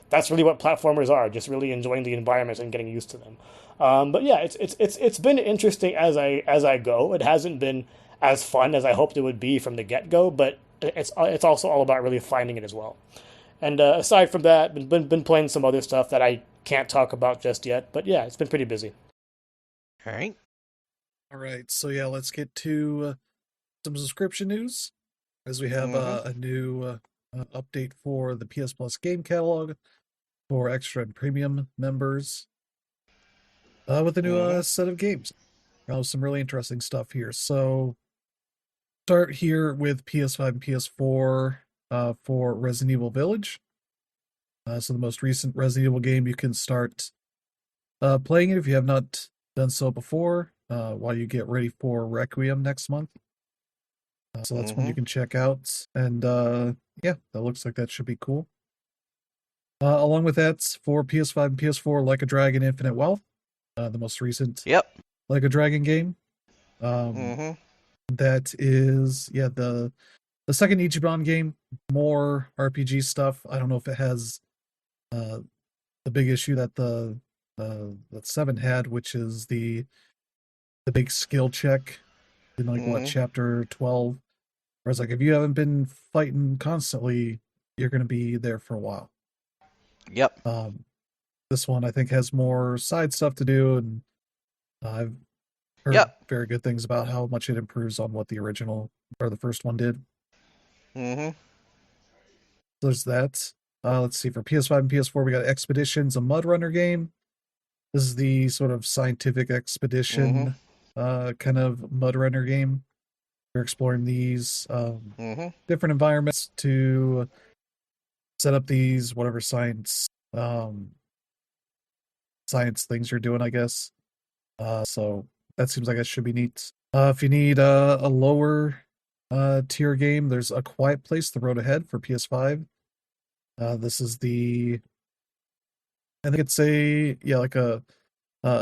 that's really what platformers are, just really enjoying the environment and getting used to them. But yeah, it's been interesting as I go. It hasn't been as fun as I hoped it would be from the get-go, but it's also all about really finding it as well. And aside from that, been playing some other stuff that I can't talk about just yet. But yeah, it's been pretty busy. All right. All right, so yeah, let's get to some subscription news as we have a new update for the PS Plus game catalog for extra and premium members with a new set of games. Some really interesting stuff here. So start here with PS5 and PS4 for Resident Evil Village. So the most recent Resident Evil game, you can start playing it if you have not done so before while you get ready for Requiem next month. So that's one you can check out. And yeah, that looks like that should be cool. Along with that, for PS5 and PS4, Like a Dragon Infinite Wealth, the most recent Like a Dragon game. That is, yeah, the second Ichiban game, more RPG stuff. I don't know if it has the big issue that that 7 had, which is the big skill check in like what, chapter 12. Whereas like if you haven't been fighting constantly, you're going to be there for a while. Yep. This one I think has more side stuff to do, and I've heard very good things about how much it improves on what the original or the first one did. There's that. Let's see, for PS5 and PS4, we got Expeditions, a Mud Runner game. This is the sort of scientific expedition kind of Mud Runner game. You're exploring these different environments to set up these whatever science things you're doing, I guess. So that seems like it should be neat. If you need a lower tier game, there's A Quiet Place: The Road Ahead for PS5. This is I think it's like a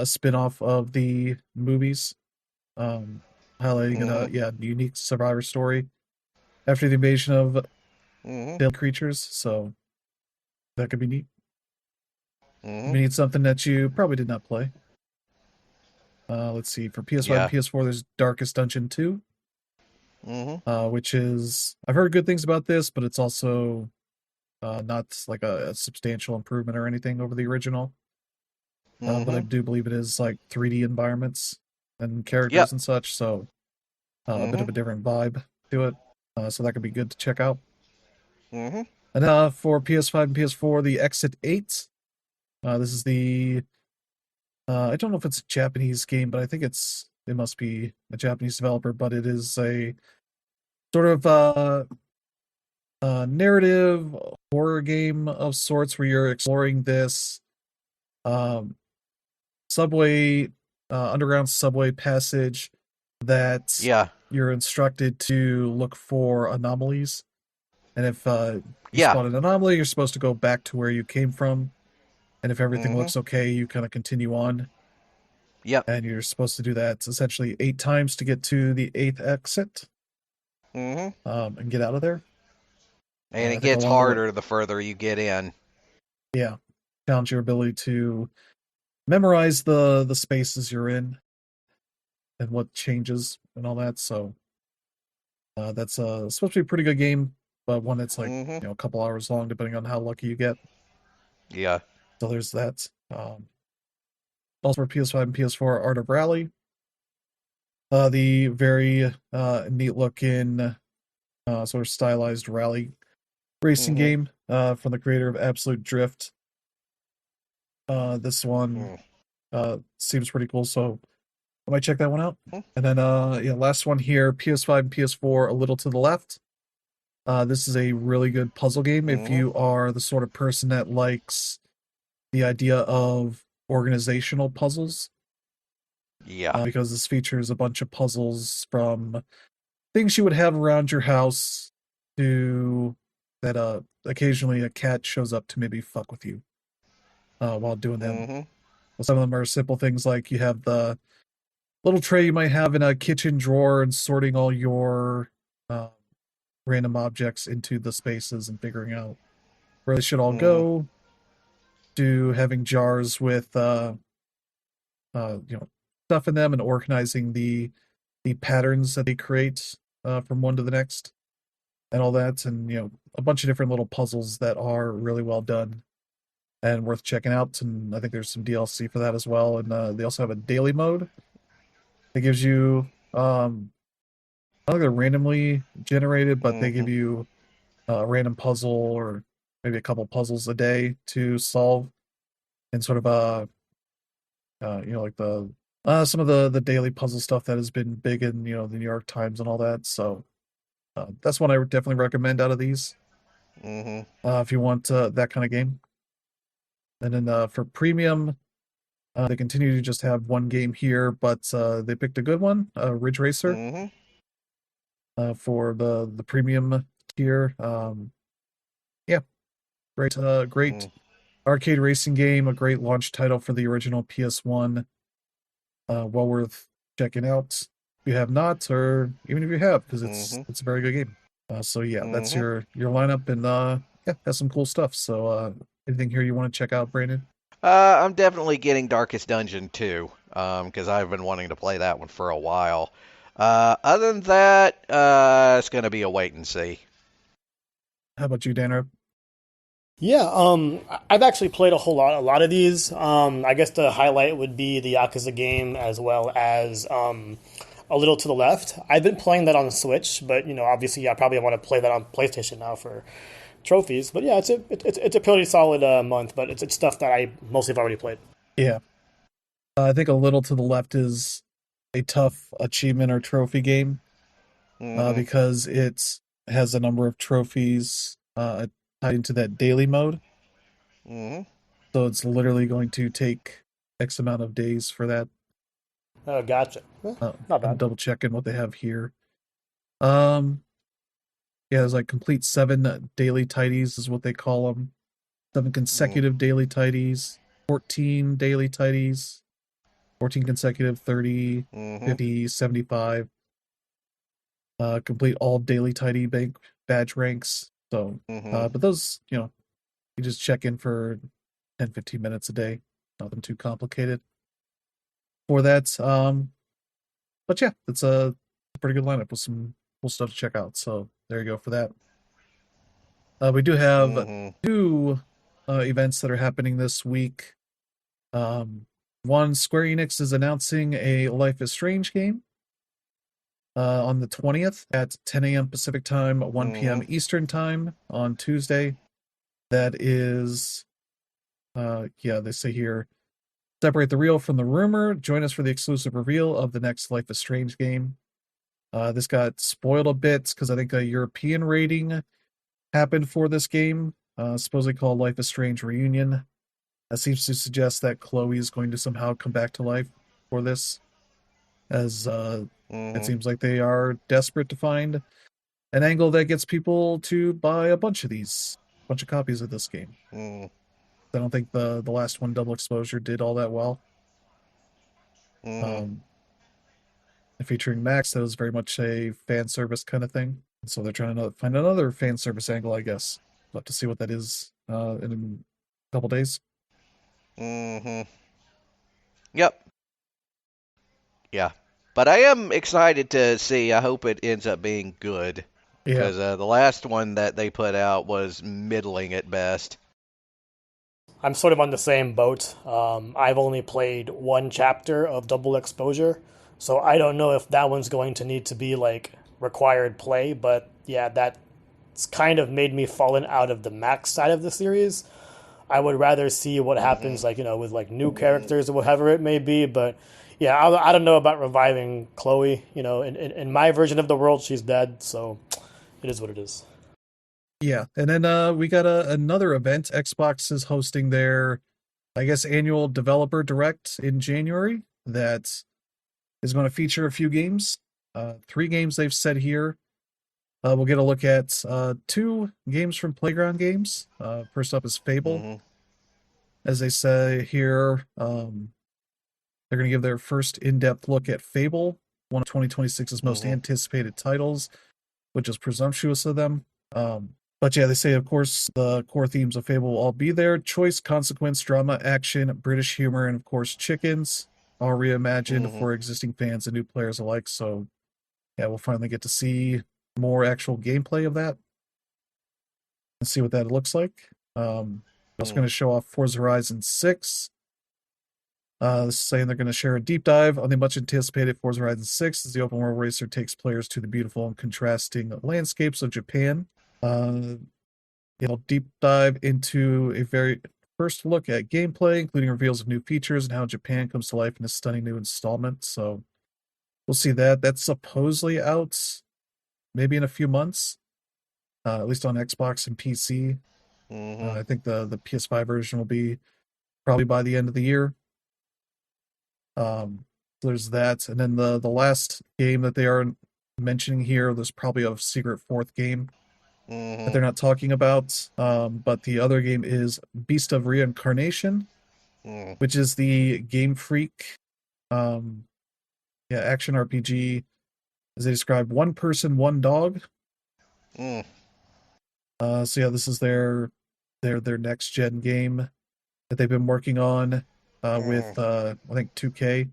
spin-off of the movies, highlighting a unique survivor story after the invasion of deadly creatures. So that could be neat. We need something that you probably did not play. Let's see, for PS5 and PS4, there's Darkest Dungeon 2, which is, I've heard good things about this, but it's also not like a substantial improvement or anything over the original. But I do believe it is like 3D environments and characters and such, so a bit of a different vibe to it. So that could be good to check out. And for PS5 and PS4, the Exit 8. This is the I don't know if it's a Japanese game, but I think it must be a Japanese developer, but it is a sort of narrative horror game of sorts where you're exploring this underground subway passage that you're instructed to look for anomalies. And if you spot an anomaly, you're supposed to go back to where you came from. And if everything looks okay, you kind of continue on. And you're supposed to do that essentially 8 times to get to the 8th exit. And get out of there. And it gets harder the further you get in. Yeah. Challenge your ability to memorize the spaces you're in and what changes and all that. So that's supposed to be a pretty good game, but one that's like a couple hours long, depending on how lucky you get. Yeah. So there's that. Also for PS5 and PS4, Art of Rally. The very neat looking sort of stylized rally racing game from the creator of Absolute Drift. This one seems pretty cool, so I might check that one out. And then last one here, PS5 and PS4, A Little to the Left. This is a really good puzzle game if you are the sort of person that likes the idea of organizational puzzles. Because this features a bunch of puzzles from things you would have around your house to that occasionally a cat shows up to maybe fuck with you while doing them. Some of them are simple things like you have the little tray you might have in a kitchen drawer and sorting all your random objects into the spaces and figuring out where they should all go, to having jars with stuff in them and organizing the patterns that they create from one to the next and all that, and a bunch of different little puzzles that are really well done and worth checking out. And I think there's some DLC for that as well. And they also have a daily mode that gives you, I think they're randomly generated, but they give you a random puzzle or maybe a couple puzzles a day to solve, and sort of like the some of the daily puzzle stuff that has been big in the New York Times and all that. So that's one I would definitely recommend out of these if you want that kind of game. And then for premium, they continue to just have one game here, but they picked a good one, Ridge Racer, for the premium tier. Yeah, great arcade racing game, a great launch title for the original PS1. Well worth checking out if you have not, or even if you have, because it's a very good game. So yeah, that's your lineup, and yeah, has some cool stuff. So anything here you want to check out, Brandon? I'm definitely getting Darkest Dungeon 2, because I've been wanting to play that one for a while. Other than that, it's going to be a wait and see. How about you, Danner? Yeah, I've actually played a lot of these. I guess the highlight would be the Yakuza game, as well as A Little to the Left. I've been playing that on Switch, but obviously, I probably want to play that on PlayStation now for trophies. But yeah, it's a pretty solid month, but it's stuff that I mostly have already played. Yeah, I think A Little to the Left is a tough achievement or trophy game because it has a number of trophies tied into that daily mode. So it's literally going to take X amount of days for that. Oh, gotcha. Not I'm bad. double checking what they have here. Yeah, there's like complete 7 daily tidies is what they call them. 7 consecutive daily tidies, 14 daily tidies, 14 consecutive, 30, 50, 75. Complete all daily tidy bank badge ranks. So, but those, you just check in for 10, 15 minutes a day. Nothing too complicated for that. But yeah, it's a pretty good lineup with some cool stuff to check out. So there you go for that. We do have 2 events that are happening this week. One, Square Enix is announcing a Life is Strange game on the 20th at 10 a.m. Pacific time, 1 p.m. Eastern time on Tuesday. That is, they say here, separate the real from the rumor. Join us for the exclusive reveal of the next Life is Strange game. This got spoiled a bit because I think a European rating happened for this game, supposedly called Life is Strange Reunion. That seems to suggest that Chloe is going to somehow come back to life for this, as it seems like they are desperate to find an angle that gets people to buy a bunch of copies of this game. I don't think the last one, Double Exposure, did all that well. Featuring Max, that was very much a fan service kind of thing. So they're trying to find another fan service angle, I guess. We'll have to see what that is in a couple days. Yep. Yeah. But I am excited to see. I hope it ends up being good. Because the last one that they put out was middling at best. I'm sort of on the same boat. I've only played 1 chapter of Double Exposure, so I don't know if that one's going to need to be like required play, but yeah, that's kind of made me fallen out of the Max side of the series. I would rather see what happens, with like new characters or whatever it may be. But yeah, I don't know about reviving Chloe. In my version of the world, she's dead, so it is what it is. Yeah, and then we got another event. Xbox is hosting their, I guess, annual developer direct in January that is going to feature a few games. 3 games they've said here. We'll get a look at 2 games from Playground Games. First up is Fable. As they say here, they're going to give their first in-depth look at Fable, one of 2026's most anticipated titles, which is presumptuous of them. But yeah, they say, of course, the core themes of Fable will all be there. Choice, consequence, drama, action, British humor, and of course, chickens, all reimagined for existing fans and new players alike. So yeah, we'll finally get to see more actual gameplay of that. and see what that looks like. Also going to show off Forza Horizon 6. This is saying they're going to share a deep dive on the much anticipated Forza Horizon 6 as the open world racer takes players to the beautiful and contrasting landscapes of Japan. It'll deep dive into a very first look at gameplay, including reveals of new features and how Japan comes to life in a stunning new installment. So we'll see that. That's supposedly out maybe in a few months, at least on Xbox and PC. I think the PS5 version will be probably by the end of the year. So there's that, and then the last game that they are mentioning here, there's probably a secret fourth game that they're not talking about. But the other game is Beast of Reincarnation, which is the Game Freak, action RPG, as they describe, one person, one dog. So yeah, this is their next gen game that they've been working on with I think 2K.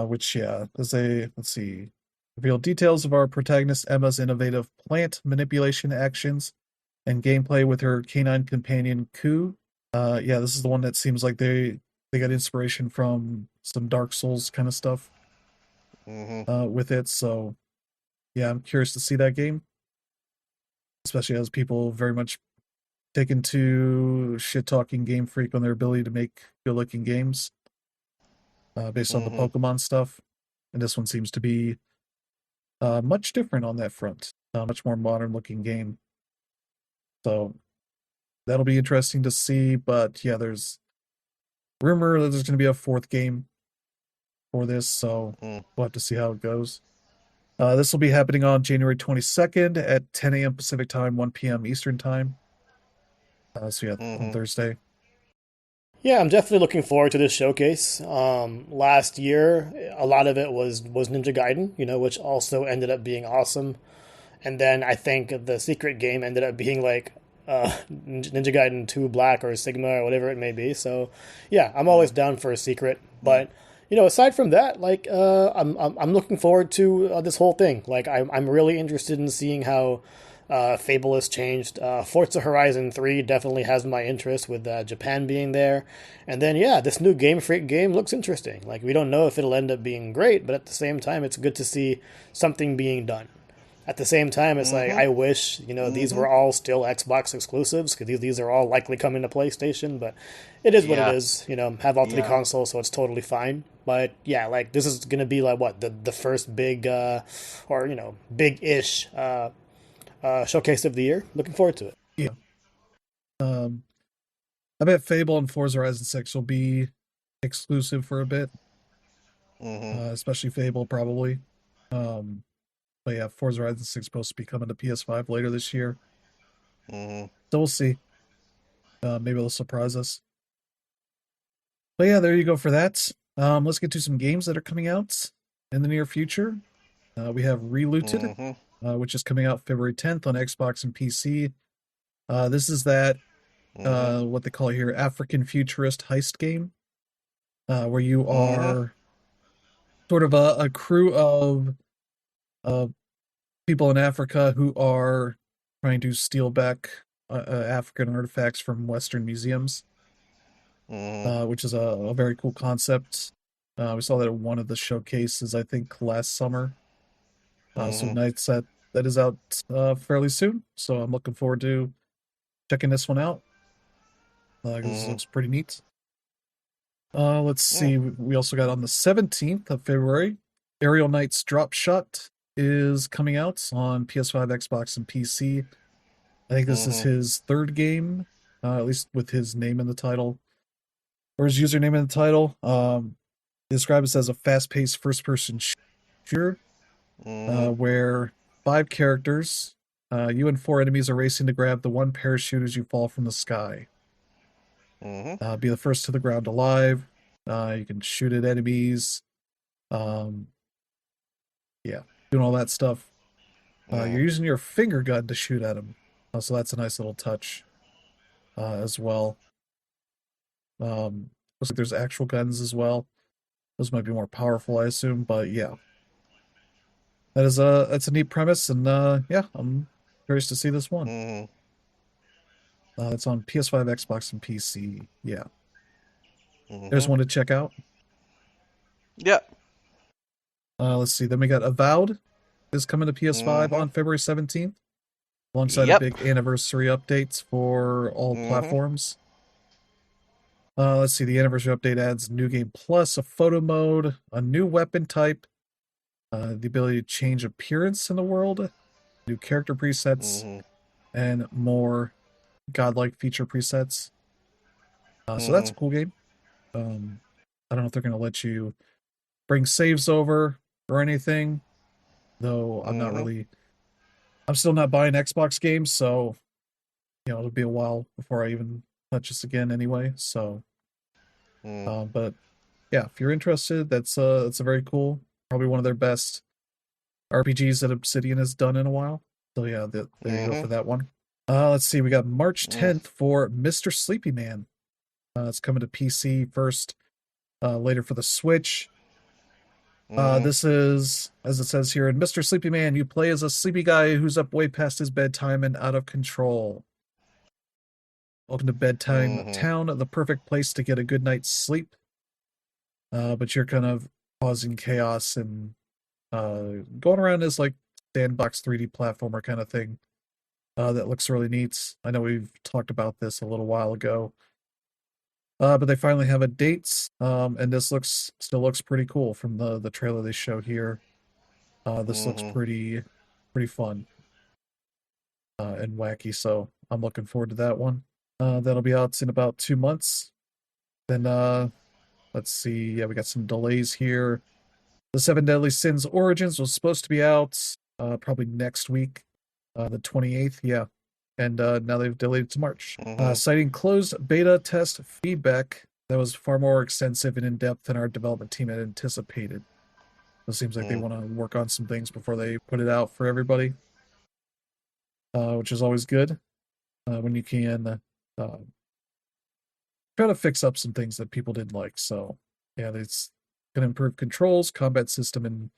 Which is let's see, reveal details of our protagonist Emma's innovative plant manipulation actions and gameplay with her canine companion Ku. This is the one that seems like they got inspiration from some Dark Souls kind of stuff with it. So yeah, I'm curious to see that game, especially as people very much taken to shit talking Game Freak on their ability to make good looking games based on the Pokemon stuff. And this one seems to be much different on that front. Much more modern looking game. So that'll be interesting to see. But yeah, there's rumor that there's going to be a fourth game for this. So we'll have to see how it goes. This will be happening on January 22nd at 10 a.m. Pacific time, 1 p.m. Eastern time. On Thursday. Yeah, I'm definitely looking forward to this showcase. Last year, a lot of it was Ninja Gaiden, which also ended up being awesome. And then I think the secret game ended up being like Ninja Gaiden 2 Black or Sigma or whatever it may be. So yeah, I'm always down for a secret. But aside from that, like I'm looking forward to this whole thing. Like I'm really interested in seeing how Fable has changed. Forza Horizon 3 definitely has my interest with Japan being there. And then, this new Game Freak game looks interesting. Like, we don't know if it'll end up being great, but at the same time, it's good to see something being done. At the same time, it's like, I wish, these were all still Xbox exclusives, because these are all likely coming to PlayStation, but it is what it is. Have all three consoles, so it's totally fine. But yeah, like, this is going to be like, what, the first big, big-ish showcase of the year. Looking forward to it. Yeah. I bet Fable and Forza Horizon 6 will be exclusive for a bit. Especially Fable, probably. But yeah, Forza Horizon 6 is supposed to be coming to PS5 later this year. So we'll see. Maybe they'll surprise us. But yeah, there you go for that. Let's get to some games that are coming out in the near future. We have Relooted, which is coming out February 10th on Xbox and PC. This is that, what they call here, African futurist heist game, where you are sort of a crew of people in Africa who are trying to steal back African artifacts from Western museums, which is a very cool concept. We saw that at one of the showcases, I think, last summer. So nice that is out fairly soon. So I'm looking forward to checking this one out. This looks pretty neat. Let's see. We also got on the 17th of February, Aerial Knight's Drop Shot is coming out on PS5, Xbox, and PC. I think this is his third game, at least with his name in the title, or his username in the title. They describe this as a fast-paced first-person shooter, where 5 characters, you and 4 enemies are racing to grab the one parachute as you fall from the sky. Be the first to the ground alive. You can shoot at enemies. Doing all that stuff. You're using your finger gun to shoot at them. So that's a nice little touch as well. Looks like there's actual guns as well. Those might be more powerful, I assume, but yeah. That's a neat premise, and I'm Curious to see this one. Mm-hmm. It's on PS5, Xbox, and PC. Yeah, there's Mm-hmm. one to check out. Yep. Let's see. Then we got Avowed is coming to PS5 Mm-hmm. on February 17th, alongside a Yep. big anniversary updates for all Mm-hmm. platforms. Let's see. The anniversary update adds New Game Plus, a photo mode, a new weapon type, the ability to change appearance in the world, new character presets, Mm-hmm. and more godlike feature presets. So that's Mm-hmm. a cool game. I don't know if they're going to let you bring saves over or anything, though I'm not Mm-hmm. really. I'm still not buying Xbox games, so it'll be a while before I even touch this again anyway. So, Mm-hmm. but yeah, if you're interested, that's a very cool, probably one of their best RPGs that Obsidian has done in a while. So yeah, there you go Mm-hmm. for that one. Let's see, we got March 10th for Mr. Sleepy Man. It's coming to PC first, later for the Switch. Mm-hmm. This is, as it says here, in Mr. Sleepy Man, you play as a sleepy guy who's up way past his bedtime and out of control. Welcome to Bedtime Mm-hmm. Town, the perfect place to get a good night's sleep. But you're kind of causing chaos and going around as like sandbox 3D platformer kind of thing. That looks really neat. I know we've talked about this a little while ago. But they finally have a date, and this still looks pretty cool from the trailer they show here. This looks Mm-hmm. pretty fun and wacky, so I'm looking forward to that one. That'll be out in about 2 months. Then let's see, yeah, we got some delays here. The Seven Deadly Sins Origins was supposed to be out probably next week, the 28th, yeah. And now they've delayed it to March. Mm-hmm. Citing closed beta test feedback that was far more extensive and in-depth than our development team had anticipated. It seems like they want to work on some things before they put it out for everybody, which is always good when you can try to fix up some things that people didn't like. So, yeah, it's going to improve controls, combat system, and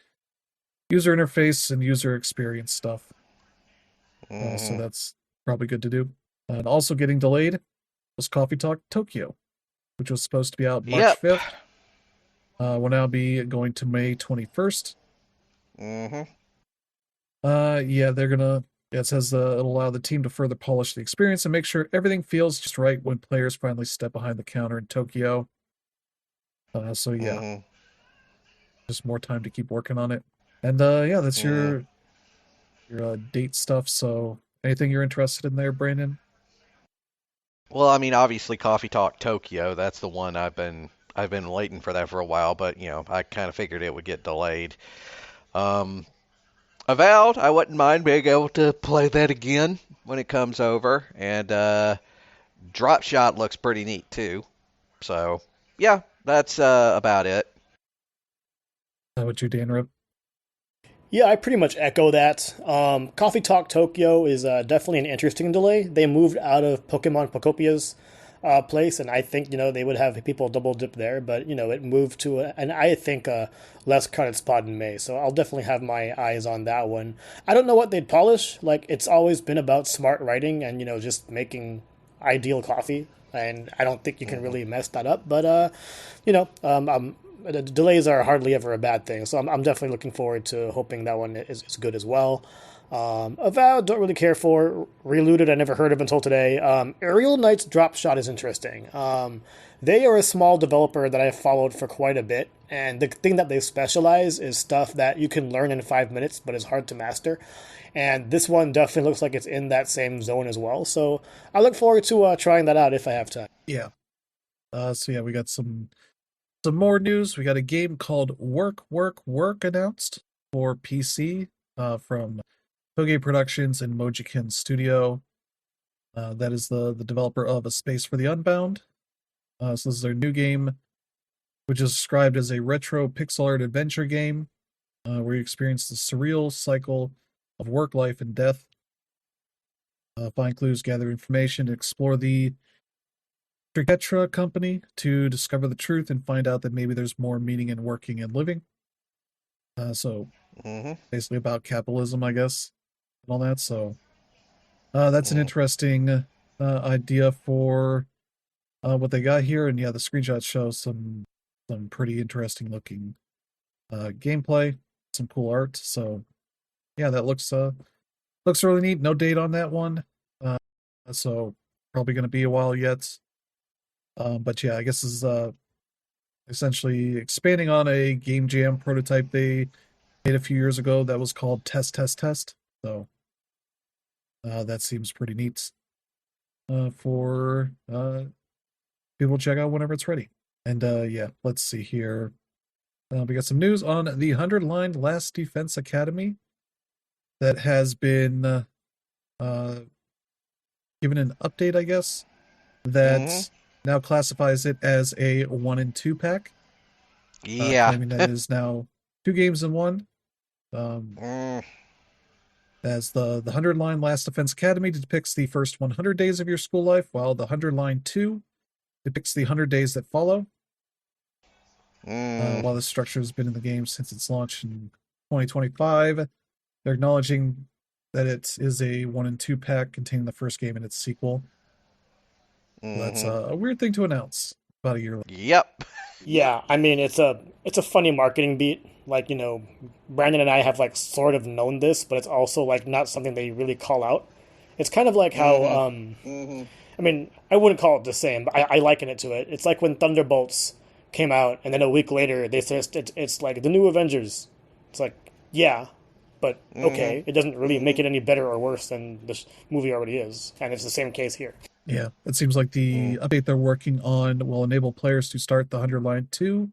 user interface and user experience stuff. So Mm-hmm. that's probably good to do. And also getting delayed was Coffee Talk Tokyo, which was supposed to be out March Yep. 5th. Will now be going to May 21st. Mm-hmm. Yeah, they're gonna. Yeah, it says it'll allow the team to further polish the experience and make sure everything feels just right when players finally step behind the counter in Tokyo. So yeah, Mm-hmm. just more time to keep working on it. And yeah, that's Mm-hmm. your date stuff. So anything you're interested in there, Brandon? Well, I mean, obviously, Coffee Talk Tokyo. That's the one I've been waiting for that for a while, but I kind of figured it would get delayed. Um, Avowed, I wouldn't mind being able to play that again when it comes over, and Drop Shot looks pretty neat too. So yeah, that's about it. How about you, Dan Rip? Yeah, I pretty much echo that. Coffee Talk Tokyo is definitely an interesting delay. They moved out of Pokemon Pocopia's place, and I think they would have people double dip there, but it moved to and I think a less crowded spot in May. So I'll definitely have my eyes on that one. I don't know what they'd polish. Like it's always been about smart writing and just making ideal coffee, and I don't think you can Hmm. really mess that up. But the delays are hardly ever a bad thing. So I'm definitely looking forward to hoping that one is good as well. Avowed, don't really care for. Reloaded, I never heard of until today. Aerial Knight's Drop Shot is interesting. They are a small developer that I've followed for quite a bit, and the thing that they specialize is stuff that you can learn in 5 minutes, but is hard to master. And this one definitely looks like it's in that same zone as well. So I look forward to trying that out if I have time. Yeah. So yeah, we got some more news. We got a game called Work Work Work announced for PC from Toge Productions and Mojiken Studio. That is the developer of A Space for the Unbound. So this is their new game, which is described as a retro pixel art adventure game where you experience the surreal cycle of work, life, and death. Find clues, gather information, explore the Trigetra company to discover the truth and find out that maybe there's more meaning in working and living. So Hmm. basically about capitalism, I guess, and all that. So That's an interesting idea for what they got here, and yeah, the screenshots show some pretty interesting looking gameplay, some cool art. So yeah, that looks really neat. No date on that one, so probably going to be a while yet. But yeah, I guess this is essentially expanding on a game jam prototype they made a few years ago that was called Test Test Test. So that seems pretty neat for people to check out whenever it's ready. And yeah, let's see here. We got some news on the 100 line Last Defense Academy that has been given an update, I guess, that now classifies it as a 1 and 2 pack. Yeah. Claiming that it is now 2 games in 1. As the 100 line Last Defense Academy depicts the first 100 days of your school life, while the 100 line 2 depicts the 100 days that follow. While this structure has been in the game since its launch in 2025, they're acknowledging that it is a 1 and 2 pack containing the first game and its sequel. So that's a weird thing to announce about a year later. Yep. Yeah, I mean it's a funny marketing beat. Like, Brandon and I have like sort of known this, but it's also like not something they really call out. It's kind of like how I mean, I wouldn't call it the same, but I liken it to it. It's like when Thunderbolts came out, and then a week later they said it's like the new Avengers. It's like, yeah, but okay, it doesn't really make it any better or worse than this movie already is, and it's the same case here. Yeah, it seems like the update they're working on will enable players to start the 100 line 2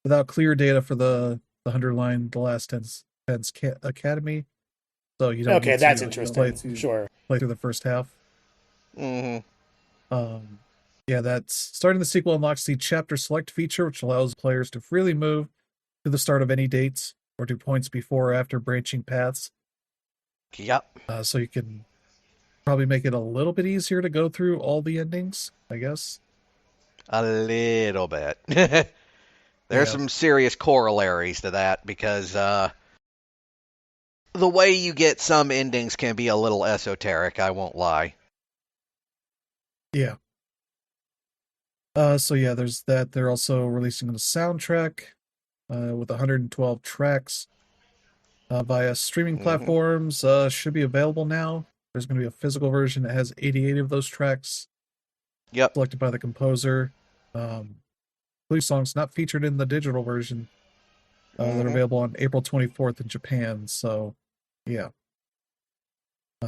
without clear data for the 100 line The Last Defense Academy. So you don't Okay, need that's to, interesting. Sure. play through the first half. Yeah, that's starting the sequel unlocks the chapter select feature, which allows players to freely move to the start of any dates or to points before or after branching paths. Yep. So you can probably make it a little bit easier to go through all the endings, I guess. A little bit. There's some serious corollaries to that because the way you get some endings can be a little esoteric, I won't lie. Yeah. So yeah, there's that. They're also releasing a soundtrack with 112 tracks via streaming platforms. Should be available now. There's going to be a physical version that has 88 of those tracks. Yep. Selected by the composer. Blue songs not featured in the digital version. That are available on April 24th in Japan. So, yeah.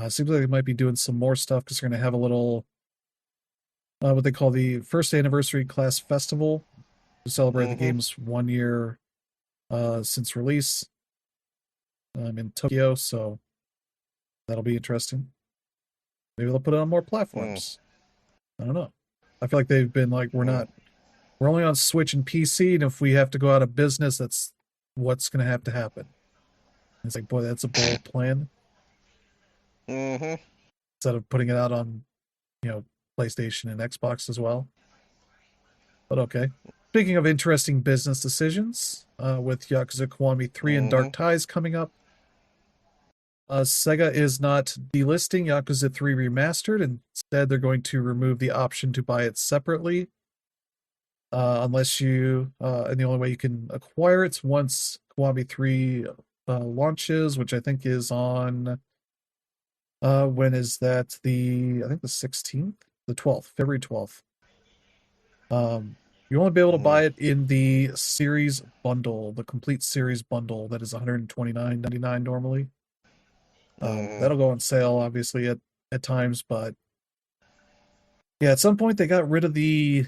Seems like they might be doing some more stuff because they're going to have a little what they call the first anniversary class festival to celebrate the game's 1 year since release in Tokyo. So that'll be interesting. Maybe they'll put it on more platforms. I don't know. I feel like they've been like, we're only on Switch and PC, and if we have to go out of business, that's what's going to happen. It's like, boy, that's a bold plan. Instead of putting it out on, PlayStation and Xbox as well. But okay. Speaking of interesting business decisions, with Yakuza Kiwami 3 and Dark Ties coming up, Sega is not delisting Yakuza 3 Remastered. Instead, they're going to remove the option to buy it separately. Unless you, and the only way you can acquire it's once Kiwami 3 launches, which I think is on, when is that? I think the 16th? The 12th, February 12th. You only be able to buy it in the series bundle, the complete series bundle that is $129.99 normally. That'll go on sale, obviously, at times, but yeah, at some point they got rid of the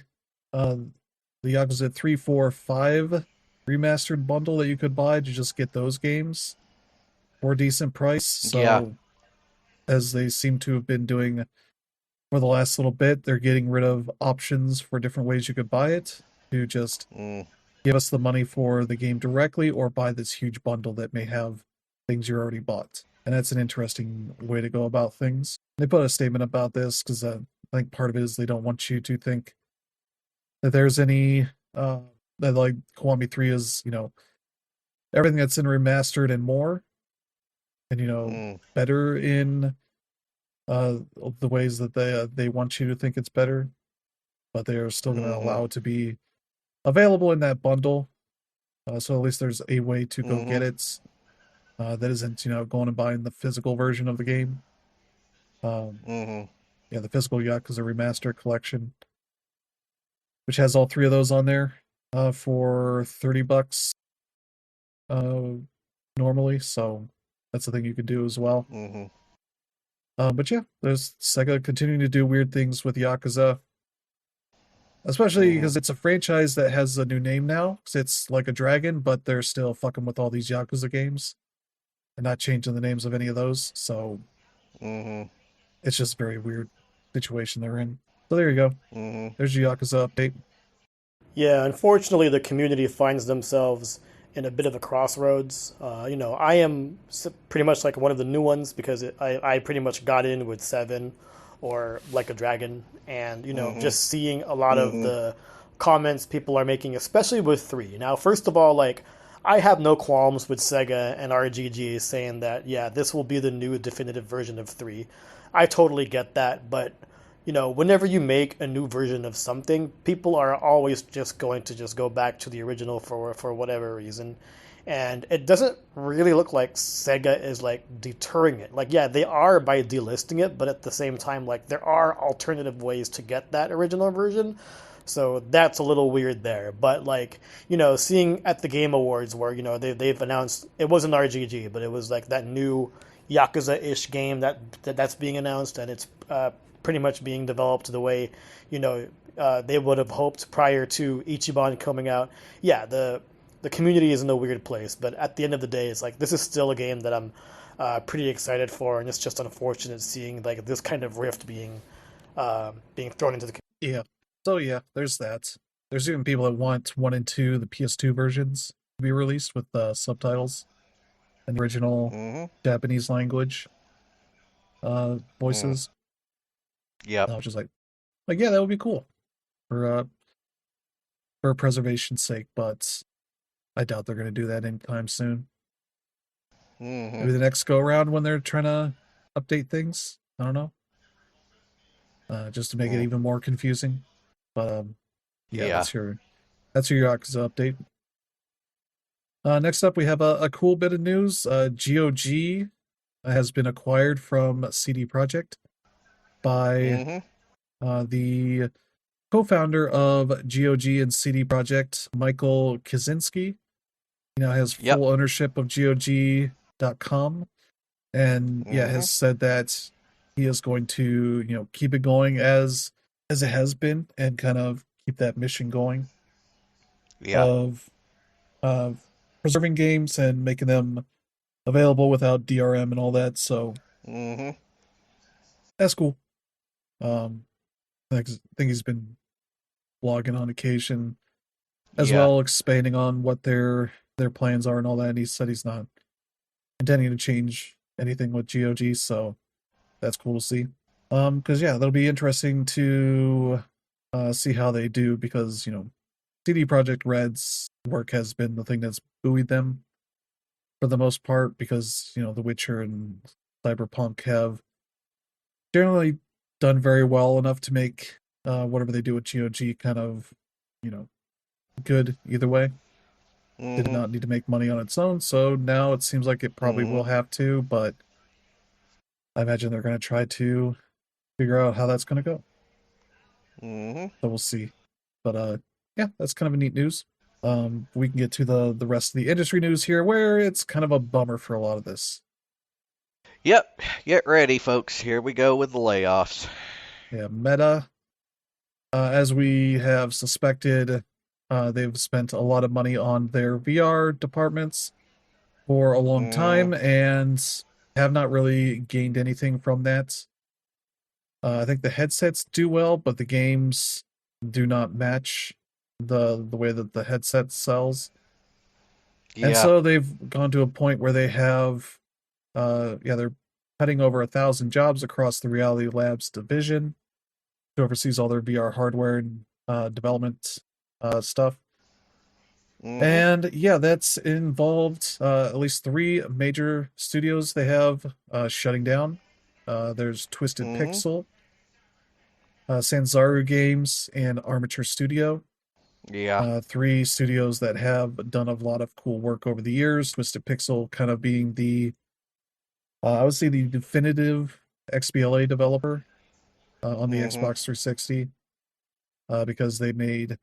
Yakuza 3, 4, 5 remastered bundle that you could buy to just get those games for a decent price. So, as they seem to have been doing for the last little bit, they're getting rid of options for different ways you could buy it to just give us the money for the game directly or buy this huge bundle that may have things you already bought. And that's an interesting way to go about things. They put a statement about this because I think part of it is they don't want you to think that there's any that like Kiwami 3 is, everything that's in remastered and more, and better in uh, the ways that they want you to think it's better, but they are still going to allow it to be available in that bundle. So at least there's a way to go get it that isn't going and buying the physical version of the game. Yeah, the physical Yakuza Remaster Collection, which has all three of those on there for $30 normally. So that's the thing you could do as well. But yeah, there's Sega continuing to do weird things with Yakuza, especially because it's a franchise that has a new name now. 'Cause it's like a dragon, but they're still fucking with all these Yakuza games and not changing the names of any of those. So it's just a very weird situation they're in. So there you go. There's your Yakuza update. Yeah, unfortunately, the community finds themselves in a bit of a crossroads. I am pretty much like one of the new ones because I pretty much got in with 7 or Like a Dragon, and just seeing a lot of the comments people are making, especially with 3. Now, first of all, like, I have no qualms with Sega and RGG saying that, yeah, this will be the new definitive version of 3. I totally get that, but whenever you make a new version of something, people are always just going to just go back to the original for whatever reason. And it doesn't really look like Sega is like deterring it. Like, yeah, they are by delisting it, but at the same time, like, there are alternative ways to get that original version. So that's a little weird there. But like, seeing at the Game Awards where, they've announced it wasn't RGG, but it was like that new Yakuza-ish game that's being announced, and it's pretty much being developed the way they would have hoped prior to Ichiban coming out. Yeah, the community is in a weird place, but at the end of the day, it's like this is still a game that I'm pretty excited for, and it's just unfortunate seeing like this kind of rift being thrown into the community. Yeah. So yeah, there's that. There's even people that want 1 and 2, the PS2 versions, to be released with subtitles and the original Japanese language voices. Yeah. Which is like yeah, that would be cool for preservation's sake, but I doubt they're going to do that anytime soon. Maybe the next go around when they're trying to update things. I don't know. Just to make it even more confusing. But yeah, that's your Yakuza update. Next up, we have a cool bit of news. GOG has been acquired from CD Projekt by the co-founder of GOG and CD Projekt, Michael Kaczynski. He now has full ownership of GOG.com, and has said that he is going to keep it going as it has been and kind of keep that mission going of preserving games and making them available without DRM and all that. So that's cool. I think he's been blogging on occasion as well, expanding on what their plans are and all that. And he said he's not intending to change anything with GOG, so that's cool to see. Because that'll be interesting to see how they do, because CD Projekt Red's work has been the thing that's buoyed them for the most part, because The Witcher and Cyberpunk have generally done very well enough to make whatever they do with GOG kind of good either way. Did not need to make money on its own, so now it seems like it probably will have to, but I imagine they're going to try to figure out how that's going to go. So we'll see. But that's kind of a neat news. We can get to the rest of the industry news here, where it's kind of a bummer for a lot of this. Yep, get ready, folks. Here we go with the layoffs. Yeah, Meta, as we have suspected, they've spent a lot of money on their VR departments for a long time and have not really gained anything from that. I think the headsets do well, but the games do not match the way that the headset sells. And so they've gone to a point where they have they're cutting over 1,000 jobs across the Reality Labs division, who oversees all their VR hardware and development stuff. And that's involved at least 3 major studios they have shutting down. There's Twisted Mm-hmm. Pixel, Sanzaru Games, and Armature Studio. Yeah. 3 studios that have done a lot of cool work over the years. Twisted Pixel kind of being I would say the definitive XBLA developer on the Mm-hmm. Xbox 360, because they made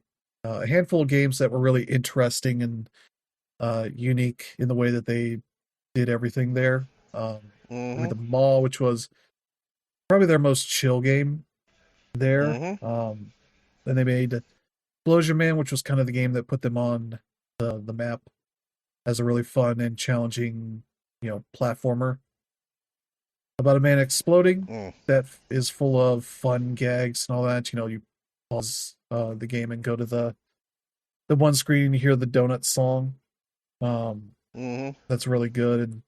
a handful of games that were really interesting and unique in the way that they did everything there. I mean, Mm-hmm. the Mall, which was probably their most chill game there. Mm-hmm. Then they made Explosion Man, which was kind of the game that put them on the map as a really fun and challenging, platformer about a man exploding Mm. that is full of fun gags and all that. You pause the game and go to the one screen and you hear the donut song. Um, Mm-hmm. that's really good. And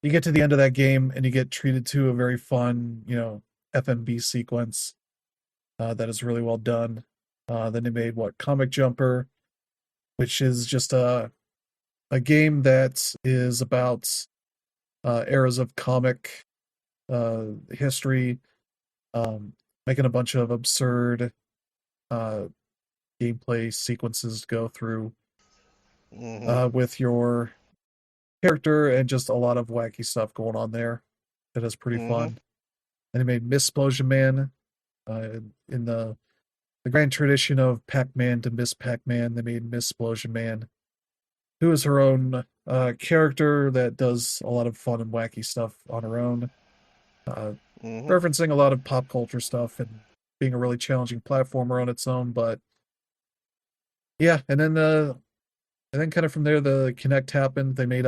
you get to the end of that game and you get treated to a very fun, FMB sequence that is really well done. Then they made Comic Jumper, which is just a game that is about eras of comic history, making a bunch of absurd uh, gameplay sequences to go through Mm-hmm. with your character and just a lot of wacky stuff going on there. That is pretty Mm-hmm. fun. And he made Miss Explosion Man in the grand tradition of Pac-Man to Miss Pac-Man. They made Miss Explosion Man, who is her own character that does a lot of fun and wacky stuff on her own, uh, Mm-hmm. referencing a lot of pop culture stuff and being a really challenging platformer on its own. But yeah, and then kind of from there, the Connect happened. They made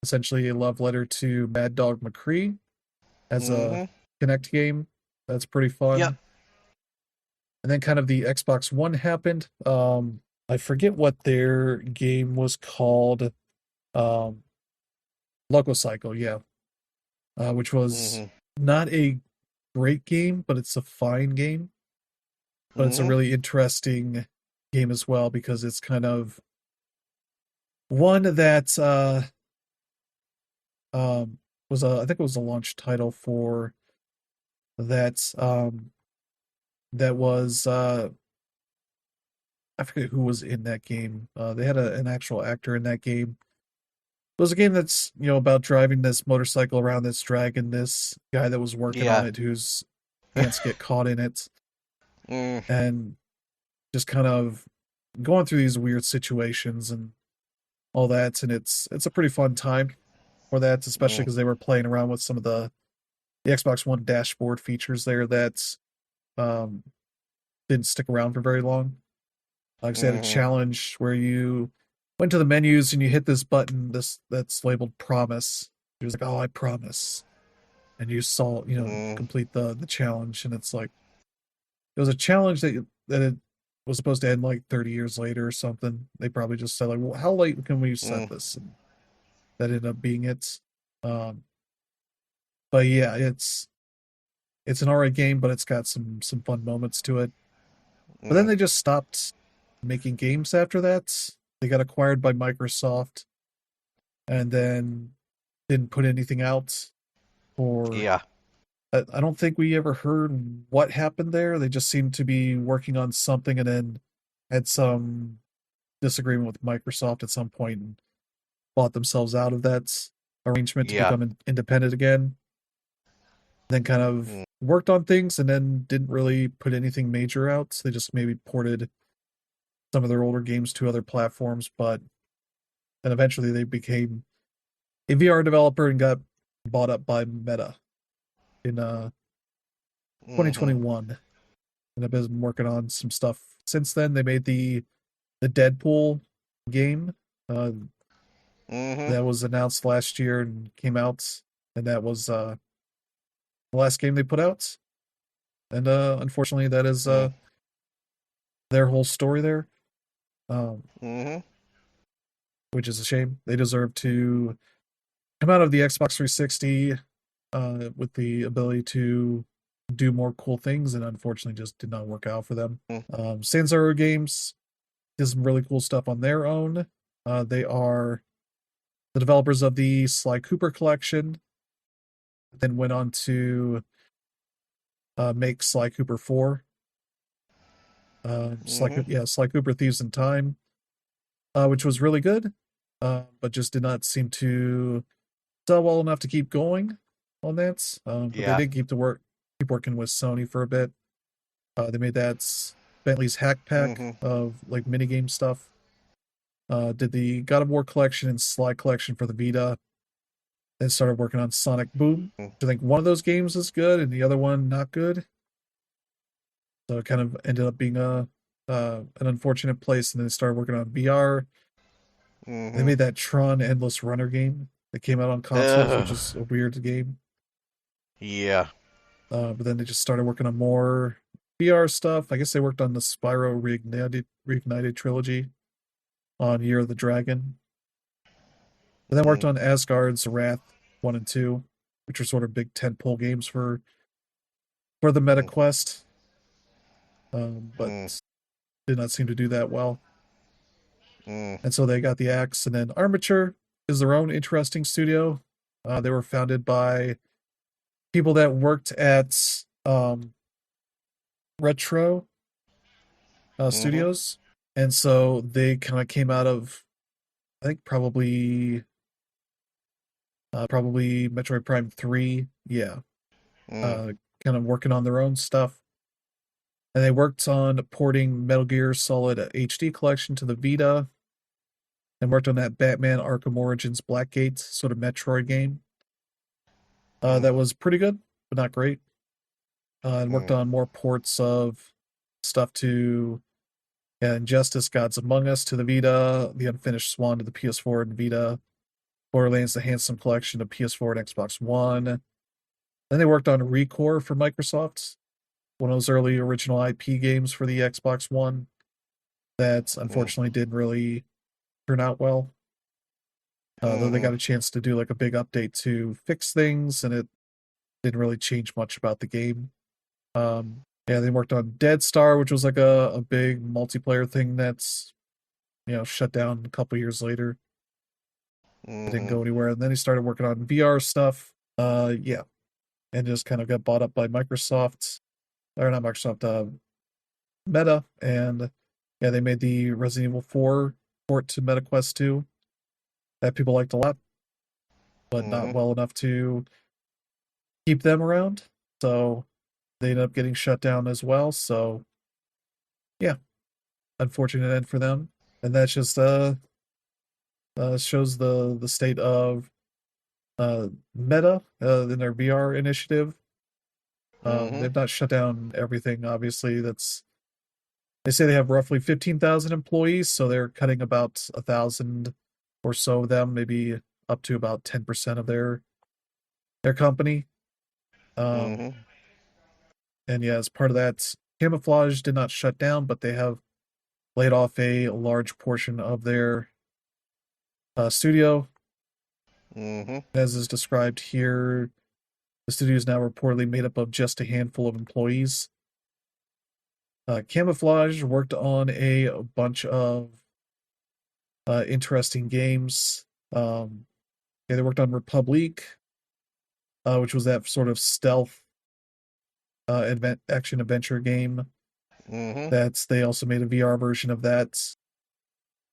essentially a love letter to Mad Dog McCree as a Mm-hmm. Connect game. That's pretty Yep. fun. And then kind of the Xbox One happened. I forget what their game was called. Um, Loco Cycle, yeah, which was Mm-hmm. not a great game, but it's a fine game. But it's a Mm-hmm. really interesting game as well because it's kind of one that was I think it was a launch title for that that was I forget who was in that game. They had an actual actor in that game. It was a game that's about driving this motorcycle around that's dragging this guy that was working on Yeah. it whose ants get caught in it Mm. and just kind of going through these weird situations and all that. And it's a pretty fun time for that, especially Mm. because they were playing around with some of the Xbox One dashboard features there that um, didn't stick around for very long. Like I said, a Mm-hmm. challenge where you went to the menus and you hit this button, this that's labeled promise. It was like, oh, I promise. And you saw, Mm. complete the challenge. And it's like, it was a challenge that it was supposed to end like 30 years later or something. They probably just said, like, well, how late can we set Mm. this? And that ended up being it. Um, but yeah, it's an alright game, but it's got some fun moments to it. But then Mm. they just stopped making games after that. They got acquired by Microsoft and then didn't put anything out for Yeah. I don't think we ever heard what happened there. They just seemed to be working on something and then had some disagreement with Microsoft at some point and bought themselves out of that arrangement to Yeah. become independent again. Then kind of Mm. worked on things and then didn't really put anything major out. They just maybe ported some of their older games to other platforms, but then eventually they became a VR developer and got bought up by Meta in Mm-hmm. 2021. And I've been working on some stuff since then. They made the Deadpool game uh, Mm-hmm. that was announced last year and came out, and that was the last game they put out. And unfortunately, that is Mm. their whole story there, um, Mm-hmm. which is a shame. They deserve to come out of the Xbox 360 with the ability to do more cool things, and unfortunately, just did not work out for them. Mm. Sanzaru Games does some really cool stuff on their own. They are the developers of the Sly Cooper collection, then went on to make Sly Cooper 4. Sly Cooper Thieves in Time, which was really good, but just did not seem to sell well enough to keep going on that. But they Yeah. did keep working with Sony for a bit. They made that Bentley's Hack Pack of like minigame stuff. Did the God of War collection and Sly collection for the Vita. Then started working on Sonic Boom. I think one of those games is good and the other one not good. So it kind of ended up being an unfortunate place. And then they started working on VR. They made that Tron Endless Runner game that came out on consoles, which is a weird game. Yeah. But then they just started working on more VR stuff. I guess they worked on the Spyro Reignited trilogy on Year of the Dragon. And then worked on Asgard's Wrath 1 and 2, which are sort of big tentpole games for the Meta Quest. But did not seem to do that well. And so they got the axe. And then Armature is their own interesting studio. They were founded by people that worked at Retro Studios. And so they kind of came out of, I think, probably Metroid Prime 3. Yeah. Kind of working on their own stuff. And they worked on porting Metal Gear Solid HD collection to the Vita. And worked on that Batman Arkham Origins Blackgate sort of Metroid game. That was pretty good, but not great. And worked on more ports of stuff to Injustice, Gods Among Us to the Vita, The Unfinished Swan to the PS4 and Vita, Borderlands The Handsome Collection to PS4 and Xbox One. Then they worked on Recore for Microsoft, one of those early original IP games for the Xbox One that unfortunately didn't really turn out well. Though they got a chance to do like a big update to fix things, and it didn't really change much about the game. They worked on Dead Star, which was like a big multiplayer thing that's shut down a couple years later. It didn't go anywhere. And then he started working on VR stuff. And just kind of got bought up by Microsoft, or not Microsoft, Meta, and they made the Resident Evil 4 port to MetaQuest 2 that people liked a lot, but not well enough to keep them around. So they ended up getting shut down as well. So yeah, unfortunate end for them. And that's just shows the state of Meta in their VR initiative. They've not shut down everything, obviously. They say they have roughly 15,000 employees, so they're cutting about 1,000 or so of them, maybe up to about 10% of their company. And as part of that, Camouflage did not shut down, but they have laid off a large portion of their studio. As is described here, the studio is now reportedly made up of just a handful of employees. Camouflage worked on a bunch of interesting games. They worked on Republic, which was that sort of stealth action adventure game. They also made a VR version of that.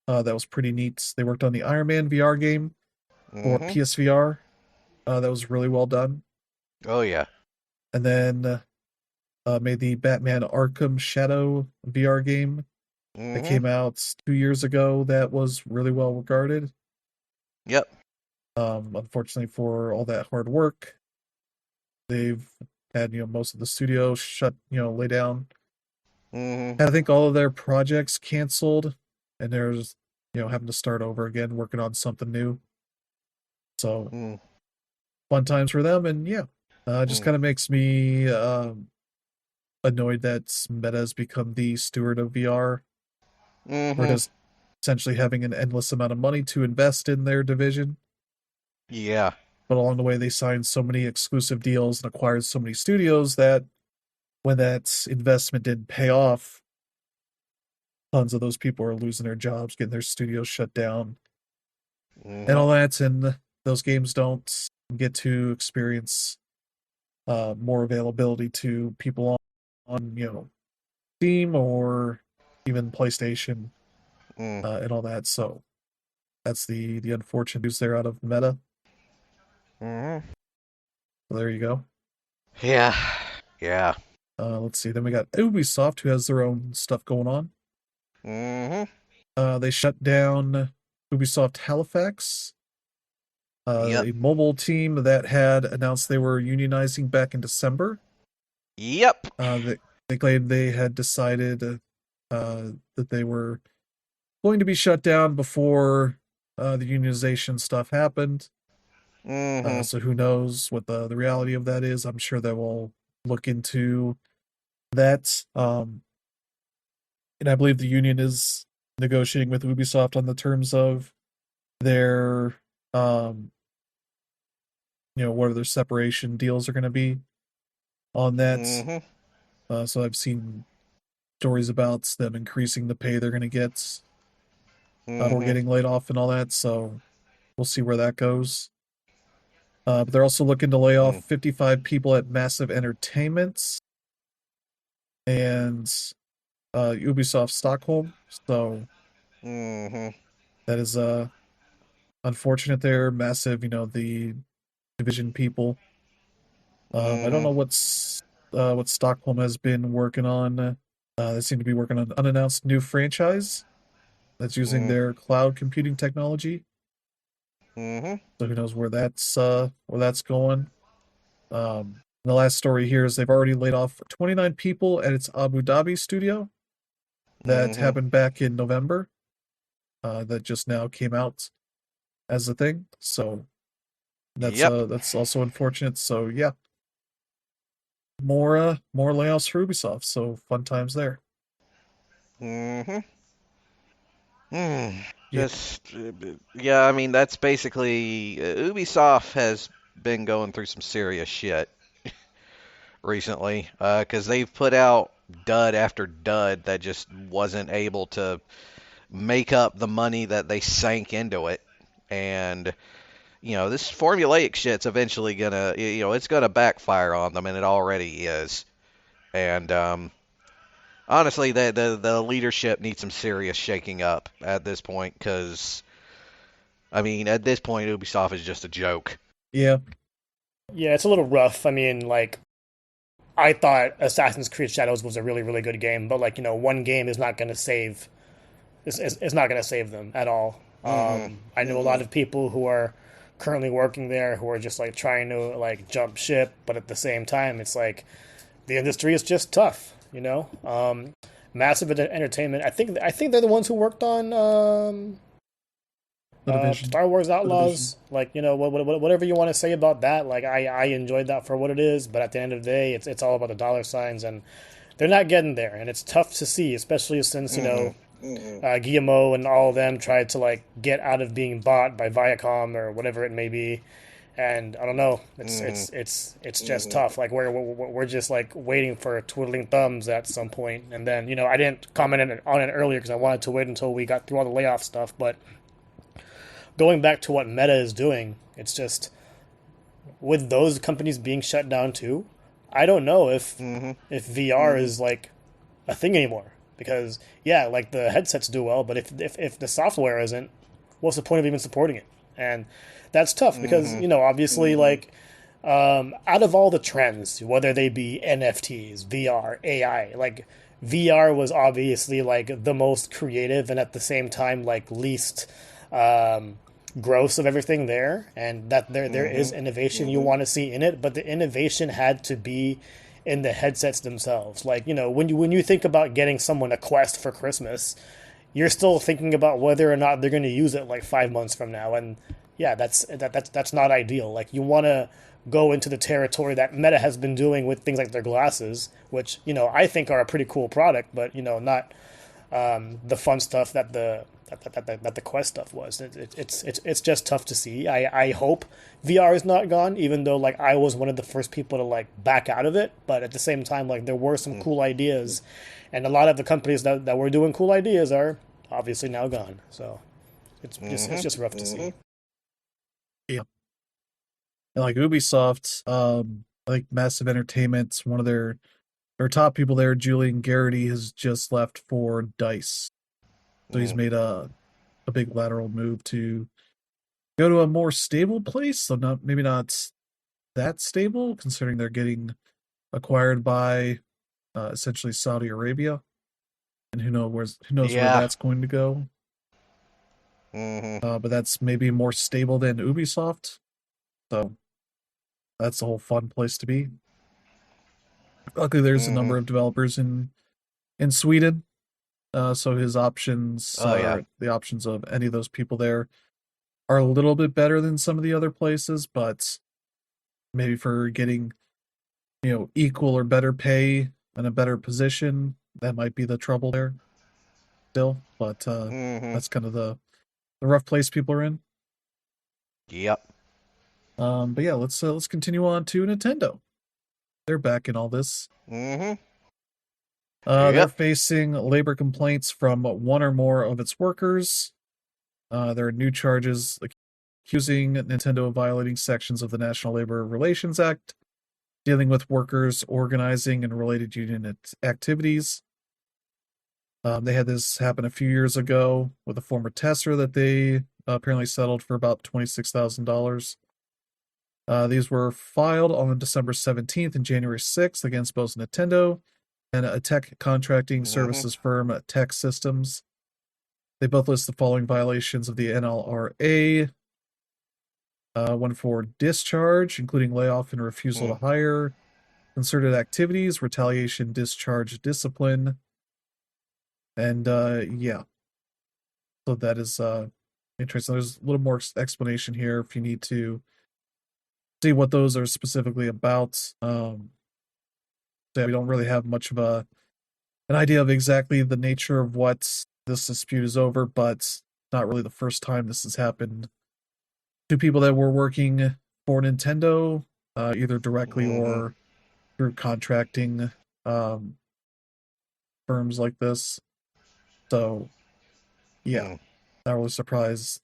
That was pretty neat. They worked on the Iron Man VR game for PSVR. That was really well done. Oh yeah. And then made the Batman Arkham Shadow VR game that came out 2 years ago. That was really well regarded. Yep. Unfortunately, for all that hard work, they've had most of the studio lay down. I think all of their projects canceled, and there's having to start over again, working on something new. So fun times for them, and just kind of makes me annoyed that Meta has become the steward of VR. Or just essentially having an endless amount of money to invest in their division. Yeah. But along the way, they signed so many exclusive deals and acquired so many studios that when that investment didn't pay off, tons of those people are losing their jobs, getting their studios shut down, and all that. And those games don't get to experience more availability to people on Steam or even PlayStation and all that. So that's the unfortunate news there out of Meta. Mm-hmm. So there you go. Yeah. Yeah. Let's see. Then we got Ubisoft, who has their own stuff going on. Mm-hmm. They shut down Ubisoft Halifax, Yep. a mobile team that had announced they were unionizing back in December. Yep. They claimed they had decided that they were going to be shut down before the unionization stuff happened. Mm-hmm. So who knows what the reality of that is? I'm sure they will look into that. And I believe the union is negotiating with Ubisoft on the terms of their, what their separation deals are going to be on that. Mm-hmm. So I've seen stories about them increasing the pay they're going to get or Mm-hmm. getting laid off and all that. So we'll see where that goes. But they're also looking to lay off 55 people at Massive Entertainment and Ubisoft Stockholm. So Mm-hmm. that is unfortunate there. Massive, the Division people. I don't know what Stockholm has been working on. They seem to be working on an unannounced new franchise that's using Mm-hmm. their cloud computing technology. Mm-hmm. So who knows where that's going. The last story here is they've already laid off 29 people at its Abu Dhabi studio. That Mm-hmm. happened back in November. That just now came out as a thing. So Yep. that's also unfortunate. So yeah, more layoffs for Ubisoft. So fun times there. Mm-hmm. Mm. Yeah, Just, yeah, I mean, that's basically, Ubisoft has been going through some serious shit recently, because they've put out dud after dud that just wasn't able to make up the money that they sank into it. And, this formulaic shit's eventually gonna, it's gonna backfire on them, and it already is. And, honestly, the leadership needs some serious shaking up at this point, because, I mean, at this point, Ubisoft is just a joke. yeah, Yeah, it's a little rough. I mean, like, I thought Assassin's Creed Shadows was a really, really good game, but like, one game is not going to save. It's not going to save them at all. Mm-hmm. I know a lot of people who are currently working there who are just like trying to like jump ship, but at the same time, it's like the industry is just tough. Massive Entertainment. I think they're the ones who worked on the Division, Star Wars the Division. Outlaws. Like whatever you want to say about that. Like I enjoyed that for what it is, but at the end of the day, it's all about the dollar signs, and they're not getting there, and it's tough to see, especially since Guillermo and all of them tried to like get out of being bought by Viacom or whatever it may be. And I don't know, it's just tough. Like we're just like waiting for twiddling thumbs at some point, and then I didn't comment on it earlier because I wanted to wait until we got through all the layoff stuff. But going back to what Meta is doing, it's just with those companies being shut down too. I don't know if VR is like a thing anymore because yeah, like the headsets do well, but if the software isn't, what's the point of even supporting it? And that's tough because obviously like out of all the trends, whether they be NFTs, VR, AI, like VR was obviously like the most creative and at the same time like least gross of everything there, and that there is innovation you want to see in it, but the innovation had to be in the headsets themselves. Like when you think about getting someone a Quest for Christmas, you're still thinking about whether or not they're going to use it like 5 months from now, and yeah, that's not ideal. Like you want to go into the territory that Meta has been doing with things like their glasses, which I think are a pretty cool product, but not the fun stuff that the Quest stuff was. It's just tough to see. I hope VR is not gone, even though like I was one of the first people to like back out of it. But at the same time, like there were some cool ideas, and a lot of the companies that were doing cool ideas are obviously now gone. So it's just rough to see. Yeah. And like Ubisoft, like Massive Entertainment, one of their top people there, Julian Garrity, has just left for DICE. So he's made a big lateral move to go to a more stable place. So maybe not that stable, considering they're getting acquired by essentially Saudi Arabia, and who knows where Yeah. that's going to go. But that's maybe more stable than Ubisoft. So that's a whole fun place to be. Luckily, there's a number of developers in Sweden, so his options Oh yeah. the options of any of those people there are a little bit better than some of the other places, but maybe for getting equal or better pay and a better position, that might be the trouble there still. But that's kind of the rough place people are in. Yep. But yeah, let's continue on to Nintendo. They're back in all this. Yep. They're facing labor complaints from one or more of its workers. There are new charges accusing Nintendo of violating sections of the National Labor Relations Act, dealing with workers organizing and related union activities. They had this happen a few years ago with a former tester that they apparently settled for about $26,000. These were filed on December 17th and January 6th against both Nintendo and a tech contracting services firm, Tech Systems. They both list the following violations of the NLRA. One for discharge, including layoff and refusal to hire, concerted activities, retaliation, discharge, discipline. And yeah. So that is interesting. There's a little more explanation here if you need to see what those are specifically about. So we don't really have much of an idea of exactly the nature of what this dispute is over, but not really the first time this has happened to people that were working for Nintendo, either directly or through contracting firms like this. So, yeah, not really surprised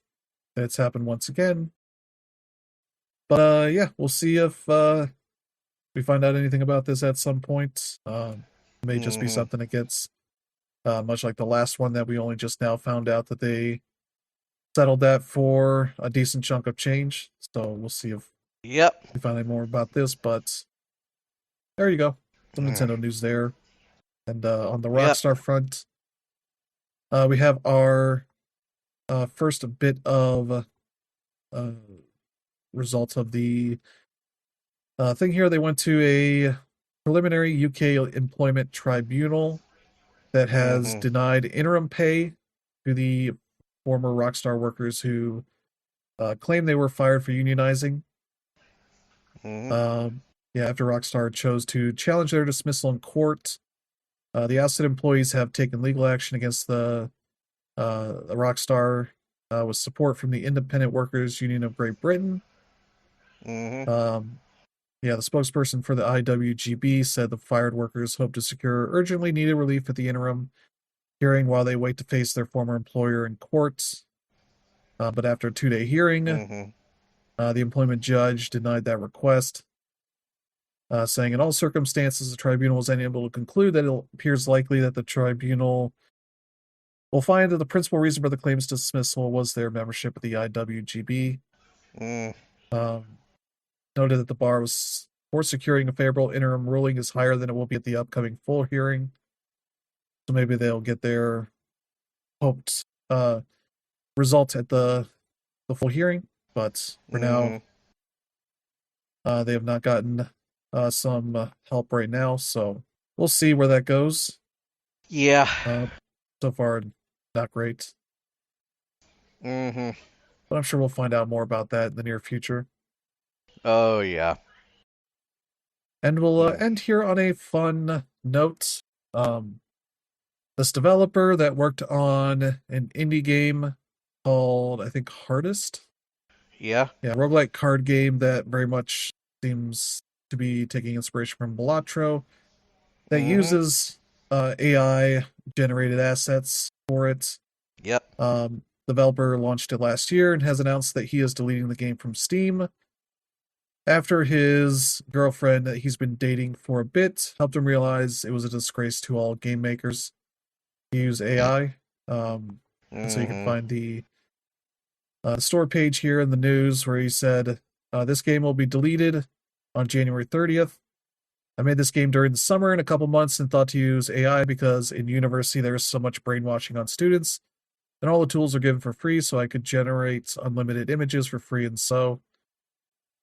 that it's happened once again. But yeah, we'll see if we find out anything about this at some point. It may just be something that gets much like the last one that we only just now found out that they settled that for a decent chunk of change. So we'll see if we find out more about this. But there you go. Some Nintendo news there. And on the Rockstar front, we have our first bit of results of the thing here. They went to a preliminary UK employment tribunal that has denied interim pay to the former Rockstar workers who claim they were fired for unionizing. After Rockstar chose to challenge their dismissal in court, the ousted employees have taken legal action against the Rockstar with support from the Independent Workers Union of Great Britain. The spokesperson for the IWGB said the fired workers hope to secure urgently needed relief at the interim hearing while they wait to face their former employer in court. But after a 2-day hearing, the employment judge denied that request, saying in all circumstances, the tribunal was unable to conclude that it appears likely that the tribunal will find that the principal reason for the claim's dismissal was their membership of the IWGB. Noted that the bar was for securing a favorable interim ruling is higher than it will be at the upcoming full hearing. So maybe they'll get their hoped result at the full hearing. But for now, they have not gotten some help right now. So we'll see where that goes. Yeah. So far, not great. But I'm sure we'll find out more about that in the near future. Oh, yeah. And we'll end here on a fun note. This developer that worked on an indie game called, I think, Hardest. Yeah, roguelike card game that very much seems to be taking inspiration from Balatro that uses AI-generated assets for it. Yep. Developer launched it last year and has announced that he is deleting the game from Steam. after his girlfriend that he's been dating for a bit helped him realize it was a disgrace to all game makers to use AI. And so you can find the store page here in the news where he said, this game will be deleted on January 30th. I made this game during the summer in a couple months and thought to use AI because in university there's so much brainwashing on students, and all the tools are given for free, so I could generate unlimited images for free and so.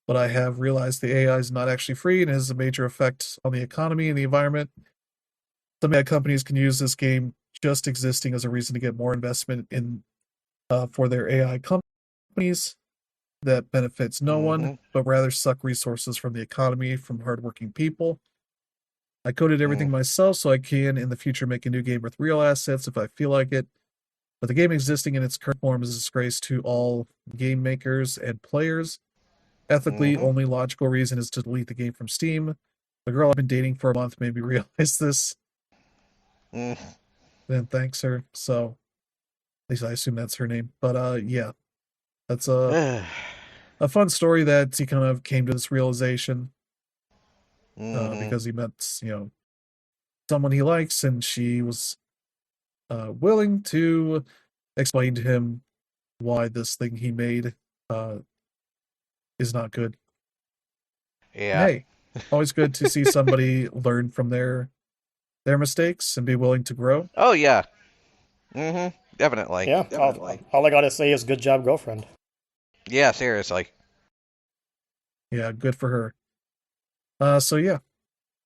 But I have realized the AI is not actually free and has a major effect on the economy and the environment. Some AI companies can use this game just existing as a reason to get more investment in for their AI companies that benefits no one, but rather suck resources from the economy from hardworking people. I coded everything myself so I can in the future make a new game with real assets if I feel like it. But the game existing in its current form is a disgrace to all game makers and players. Ethically, only logical reason is to delete the game from Steam. The girl I've been dating for a month made me realize this. Then thanks her. So, at least I assume that's her name. But yeah, that's a fun story that he kind of came to this realization because he met, someone he likes, and she was willing to explain to him why this thing he made is not good. Yeah. Hey, always good to see somebody learn from their mistakes and be willing to grow. Oh yeah. Definitely. Yeah. Definitely. All I gotta say is good job, girlfriend. Yeah, seriously. Yeah, good for her. So yeah,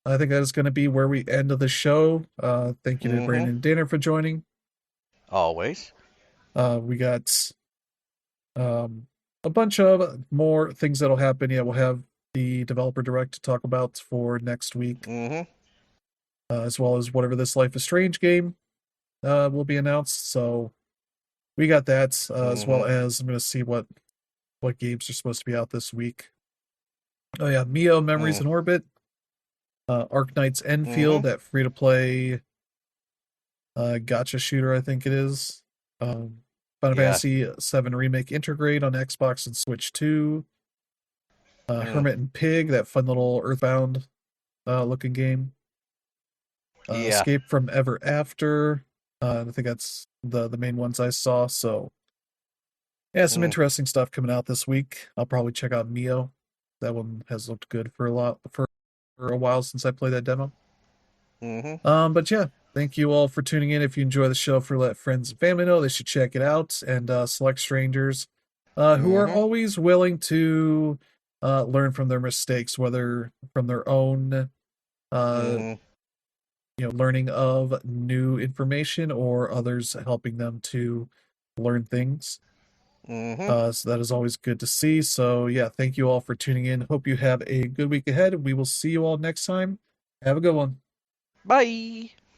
I think that is going to be where we end of the show. Thank you to Brandon and Dana for joining. Always. We got a bunch of more things that'll happen. Yeah, we'll have the developer direct to talk about for next week, as well as whatever this Life is Strange game will be announced. So we got that, as well as I'm going to see what games are supposed to be out this week. Oh yeah, Mio Memories in Orbit, Arknight's Enfield, that free-to-play gacha shooter, I think it is. Final Fantasy VII Remake Intergrade on Xbox and Switch 2. Hermit and Pig, that fun little Earthbound looking game. Escape from Ever After. I think that's the main ones I saw. So yeah, some interesting stuff coming out this week. I'll probably check out Mio. That one has looked good for a while since I played that demo. But yeah, thank you all for tuning in. If you enjoy the show, let friends and family know they should check it out, and select strangers who are always willing to learn from their mistakes, whether from their own learning of new information or others helping them to learn things. So that is always good to see. So yeah, thank you all for tuning in. Hope you have a good week ahead. We will see you all next time. Have a good one. Bye.